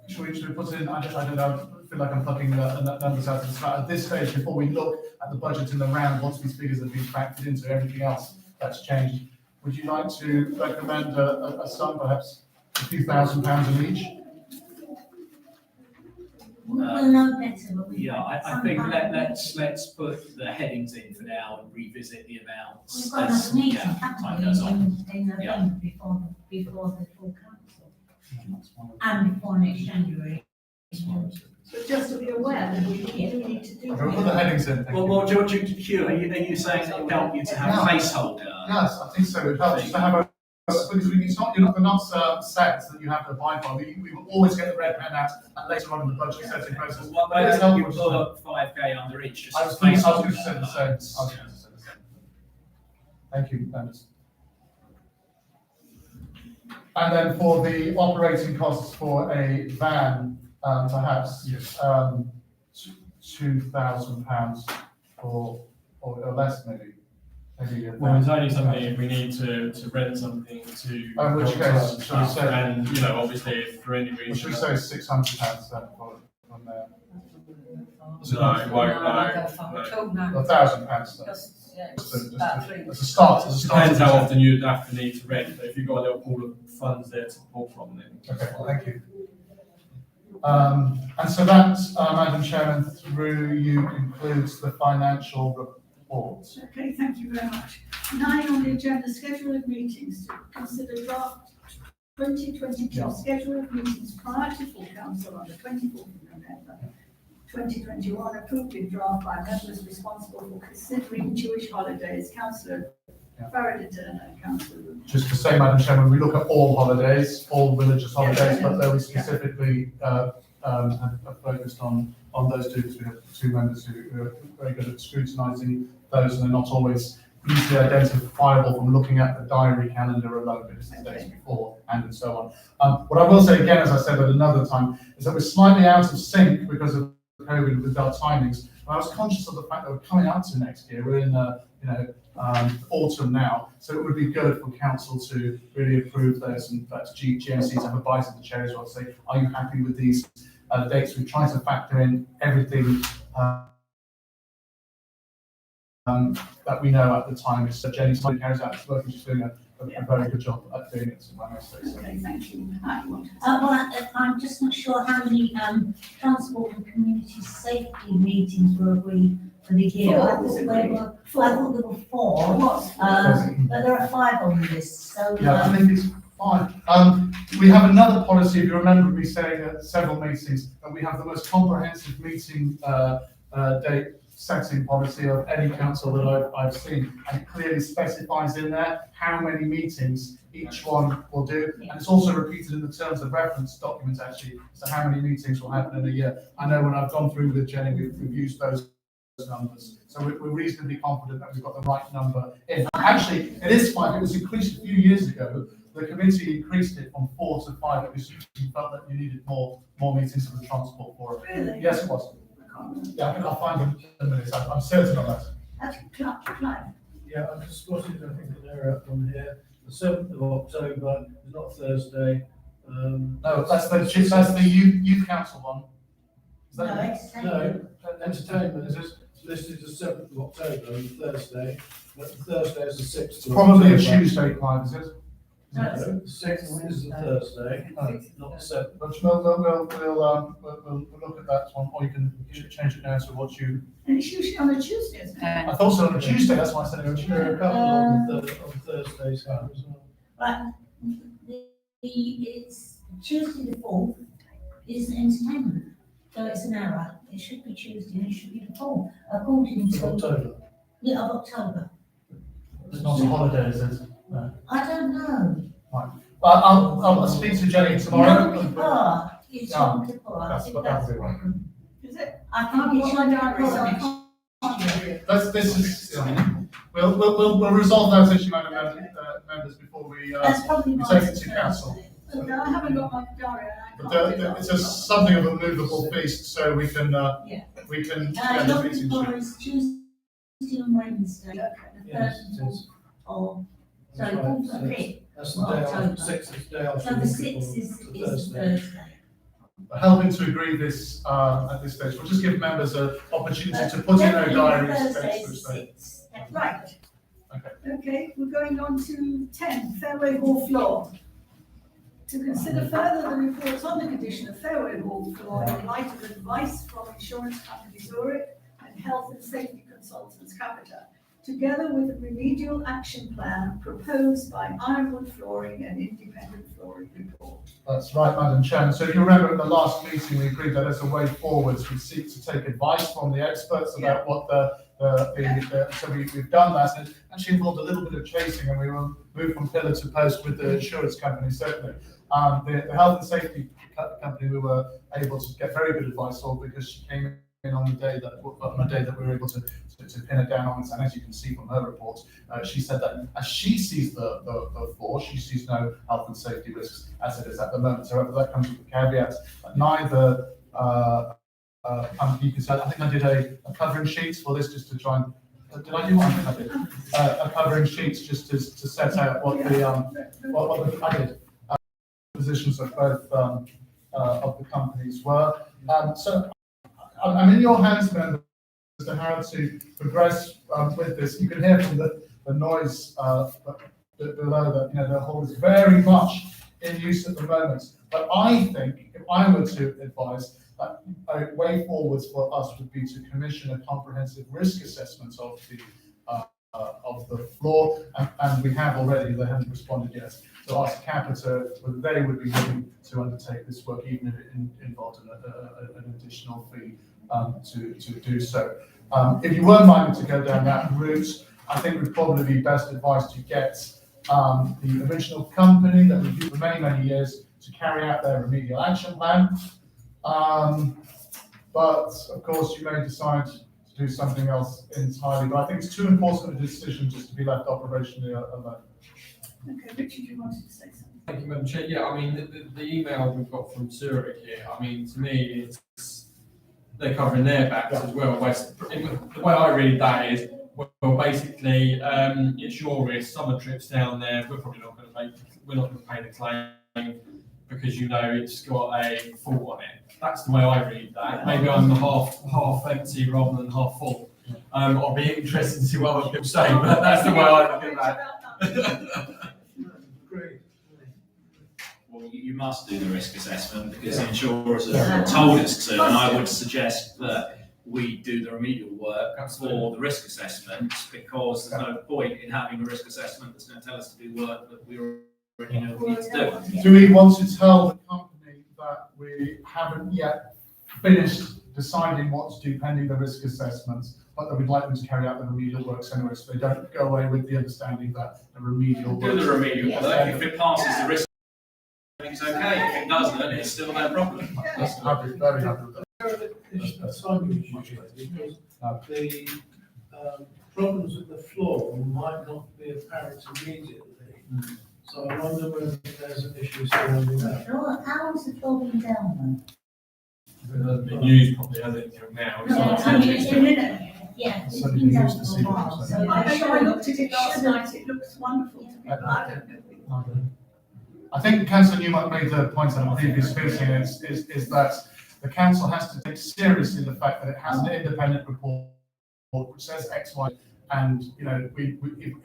Speaker 2: should we put in, I don't know, I feel like I'm plucking numbers out of the sky. At this stage, before we look at the budget in the round, once these figures have been factored into everything else that's changed, would you like to recommend a sum, perhaps a few £1,000s in each?
Speaker 6: We'll know better when we.
Speaker 5: Yeah, I think let's put the headings in for now and revisit the amounts.
Speaker 6: We've got another meeting,
Speaker 5: time
Speaker 6: haven't
Speaker 5: goes
Speaker 6: we,
Speaker 5: on.
Speaker 6: in November before the full council and before next January.
Speaker 1: So just to be aware that we do need to do.
Speaker 2: Okay, we'll put the headings in. Thank you.
Speaker 5: Well, George, Hugh, are you saying that it would help you to have a placeholder?
Speaker 2: Yes, I think so. It helps to have a, because it's not, you're not set that you have to abide by. We will always get the red pen out and later on in the budget setting process.
Speaker 5: Well, why
Speaker 2: It's
Speaker 5: don't you
Speaker 2: helpful to
Speaker 5: put 5k under each, just
Speaker 2: I
Speaker 5: as
Speaker 2: was
Speaker 5: a
Speaker 2: going to
Speaker 5: placeholder?
Speaker 2: say the same. I was going to say the same. Thank you, members. And then for the operating costs for a van, perhaps,
Speaker 7: Yes.
Speaker 2: £2,000 or less maybe.
Speaker 3: Well, it's only something we need to rent something to.
Speaker 2: In which case, shall we say-
Speaker 3: And, you know, obviously, if for any
Speaker 2: Or
Speaker 3: reason.
Speaker 2: should we say £600 then from there?
Speaker 3: No, it won't,
Speaker 2: £1,000 then. It's a start.
Speaker 3: Depends how often you'd have to need to rent, but if you've got a little pool of funds there to pull from, then.
Speaker 2: Okay, thank you. And so that, Madam Chairman, through you includes the financial report.
Speaker 1: Okay, thank you very much. 9 on the agenda, schedule of meetings to consider draft 2022 schedule of meetings prior to full council on the 24th of November 2021, approved in draft by members responsible for considering Jewish holidays, Councillor Farrader and Councillor Root.
Speaker 2: Just to say, Madam Chairman, we look at all holidays, all religious holidays, but though we specifically have focused on those two, because we have 2 members who are very good at scrutinising those, and they're not always easily identifiable from looking at the diary calendar alone, because it's days before and so on. What I will say again, as I said at another time, is that we're slightly out of sync because of COVID with our timings. And I was conscious of the fact that we're coming up to next year. We're in autumn now, so it would be good for council to really approve those, and perhaps GMC to have a bite at the cherry as well. Say, are you happy with these dates? We're trying to factor in everything that we know at the time. It's Jenny carries out this work, and she's doing a very good job at doing it. So I must say so.
Speaker 1: Okay, thank you. Matt, you want to-
Speaker 6: Well, I'm just not sure how many transport and community safety meetings were agreed for the year. I thought there were 4, but there are 5 on the list, so.
Speaker 2: Yeah, I think it's fine. We have another policy, if you remember me saying at several meetings, that we have the most comprehensive meeting date setting policy of any council that I've seen, and it clearly specifies in there how many meetings each one will do, and it's also repeated in the terms of reference documents actually, so how many meetings will happen in a year. I know when I've gone through with Jenny, we've used those numbers, so we're reasonably confident that we've got the right number in. Actually, it is 5. It was increased a few years ago. The committee increased it from 4 to 5 because you felt that you needed more meetings for the transport for it.
Speaker 1: Really?
Speaker 2: Yes, it was. Yeah, I think I'll find them in a minute. I'm certain of that.
Speaker 1: That's Clive.
Speaker 4: Yeah, I've just spotted, I think, an error on here. The 7th of October is not Thursday.
Speaker 2: No, that's the youth council one. Is
Speaker 6: No,
Speaker 2: that
Speaker 6: it's.
Speaker 4: No, entertainment is listed as 7th of October, Thursday, but Thursday is the 6th.
Speaker 2: probably a Tuesday, Clive, is it?
Speaker 4: No, the 6th is the Thursday, not the 7th.
Speaker 2: But we'll look at that one, or you can change it now to what you.
Speaker 1: And it's usually on a Tuesday, isn't it?
Speaker 2: I thought so on a Tuesday. That's why I said it on
Speaker 4: There are
Speaker 2: Tuesday.
Speaker 4: a couple on Thursdays here as well.
Speaker 6: Right, it's Tuesday the 4th is entertainment. So it's an error. It should be Tuesday and it should be the 4th, according
Speaker 4: Of
Speaker 6: to,
Speaker 4: October.
Speaker 6: yeah, of October.
Speaker 2: It's not a holiday, is it? No.
Speaker 6: I don't know.
Speaker 2: But I'll speak to Jenny tomorrow.
Speaker 6: Yom Kippur. It's Yom Kippur. I think that's.
Speaker 2: That'll be right.
Speaker 1: Is it?
Speaker 6: I
Speaker 1: I've
Speaker 6: think it's
Speaker 1: got my
Speaker 6: Yom
Speaker 1: diary, so I
Speaker 6: Kippur.
Speaker 1: can't.
Speaker 2: This is, we'll resolve those issues, Madam members, before we
Speaker 6: That's probably
Speaker 2: we
Speaker 6: why.
Speaker 2: take it to council.
Speaker 1: Okay, I haven't got my diary. And I
Speaker 2: But
Speaker 1: can't do
Speaker 2: it's
Speaker 1: that.
Speaker 2: something of a movable feast, so we can
Speaker 6: Yeah.
Speaker 2: get the
Speaker 6: Yom
Speaker 2: meeting
Speaker 6: Kippur
Speaker 2: through.
Speaker 6: is Tuesday and Wednesday, the
Speaker 4: Yes,
Speaker 6: 3rd
Speaker 4: it
Speaker 6: and
Speaker 4: is.
Speaker 6: 4th of,
Speaker 4: That's
Speaker 6: sorry,
Speaker 4: right.
Speaker 6: 4th
Speaker 4: So
Speaker 6: and 5th.
Speaker 4: That's the day
Speaker 6: October.
Speaker 4: after, 6th is the day after.
Speaker 6: So the
Speaker 4: Yom
Speaker 6: 6th
Speaker 4: Kippur,
Speaker 6: is
Speaker 4: the
Speaker 6: the
Speaker 4: Thursday.
Speaker 6: Thursday.
Speaker 2: Helping to agree this at this stage, we'll just give members an opportunity to put in their diaries.
Speaker 6: Thursday is the
Speaker 2: dates,
Speaker 6: 6th.
Speaker 1: Right.
Speaker 2: Okay.
Speaker 1: Okay, we're going on to 10, Fairway Hall floor. To consider further the reports on the condition of Fairway Hall floor in light of advice from insurance company Zurich and health and safety consultants Capita, together with a remedial action plan proposed by Ironwood Flooring and Independent Flooring Report.
Speaker 2: That's right, Madam Chairman. So if you remember at the last meeting, we agreed that as a way forwards, we seek to take advice from the experts about what so we've done that, and it actually involved a little bit of chasing, and we will move from pillar to post with the insurance company, certainly. The health and safety company, we were able to get very good advice on, because she came in on the day that we were able to pin it down on, and as you can see from her report, she said that as she sees the floor, she sees no health and safety risks as it is at the moment. However, that comes with the caveat that neither company can say. I think I did a covering sheet for this just to try and. Did I do one? I did. A covering sheet just to set out what I did. Positions of both of the companies were. So I'm in your hands, members, as to how to progress with this. You can hear from the noise below that the hall is very much in use at the moment. But I think if I were to advise, that a way forwards for us would be to commission a comprehensive risk assessment of the floor, and we have already. They haven't responded yet. So ask Capita whether they would be willing to undertake this work, even if it involved an additional fee to do so. If you were minded to go down that route, I think it would probably be best advised to get the original company that we've used for many, many years to carry out their remedial action plan. But of course, you may decide to do something else entirely. But I think it's too important a decision just to be left operationally alone.
Speaker 1: Okay, Richard, you wanted to say something?
Speaker 3: Thank you, Madam Chair. Yeah, I mean, the email we've got from Zurich here, I mean, to me, they're covering their backs as well. The way I read that is, well, basically, it's your risk. Summer trips down there, we're not going to pay the claim because it's got a fault on it. That's the way I read that. Maybe I'm half empty rather than half full. I'll be interested to see what other people say, but that's the way I look at that.
Speaker 4: Great.
Speaker 5: Well, you must do the risk assessment because the insurers have told us to, and I would suggest that we do the remedial work for the risk assessment, because there's no point in having a risk assessment that's going to tell us to do work that we already know we need to do.
Speaker 2: Do we want to tell the company that we haven't yet finished deciding what to do pending the risk assessments, but that we'd like them to carry out the remedial works anyway, so they don't go away with the understanding that the remedial
Speaker 5: Do
Speaker 2: works.
Speaker 5: the remedial work. If it passes the risk, it's okay. If it doesn't, it's still no problem.
Speaker 2: That's happy, very happy with that.
Speaker 4: A timing issue, because the problems with the floor might not be apparent immediately. So I wonder whether there's an issue surrounding that.
Speaker 6: How is the floor being down
Speaker 3: It hasn't been used properly, has it, until now?
Speaker 6: though?
Speaker 3: It's not-
Speaker 6: Yeah, it's
Speaker 2: So
Speaker 6: been
Speaker 2: you
Speaker 6: down
Speaker 2: used to
Speaker 6: for
Speaker 2: see
Speaker 6: a while,
Speaker 2: it,
Speaker 6: so
Speaker 1: I
Speaker 6: I'm
Speaker 1: know,
Speaker 6: sure
Speaker 1: I looked at it last night, it looks wonderful to me,
Speaker 2: I
Speaker 1: but I don't know.
Speaker 2: I think Councillor Newmark made the point at a previous meeting is that the council has to take seriously the fact that it has an independent report which says X, Y, and if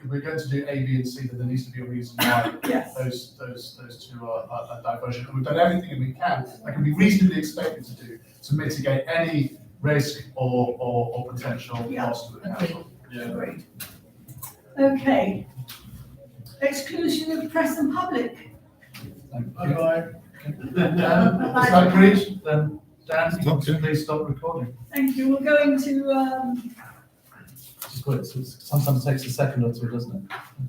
Speaker 2: we're going to do A, B, and C, then there needs to be a reason why
Speaker 1: Yes.
Speaker 2: those two are divergent. And we've done everything we can that can be reasonably expected to do to mitigate any risk or potential loss to the council.
Speaker 3: Yeah.
Speaker 1: Great. Okay. Exclusion of press and public.
Speaker 2: Thank you.
Speaker 4: Bye-bye.
Speaker 2: Is that agreed? Then Dan,
Speaker 7: Okay.
Speaker 2: please stop recording.
Speaker 1: Thank you. We're going to,
Speaker 2: Just wait, so it sometimes takes a second or two, doesn't it?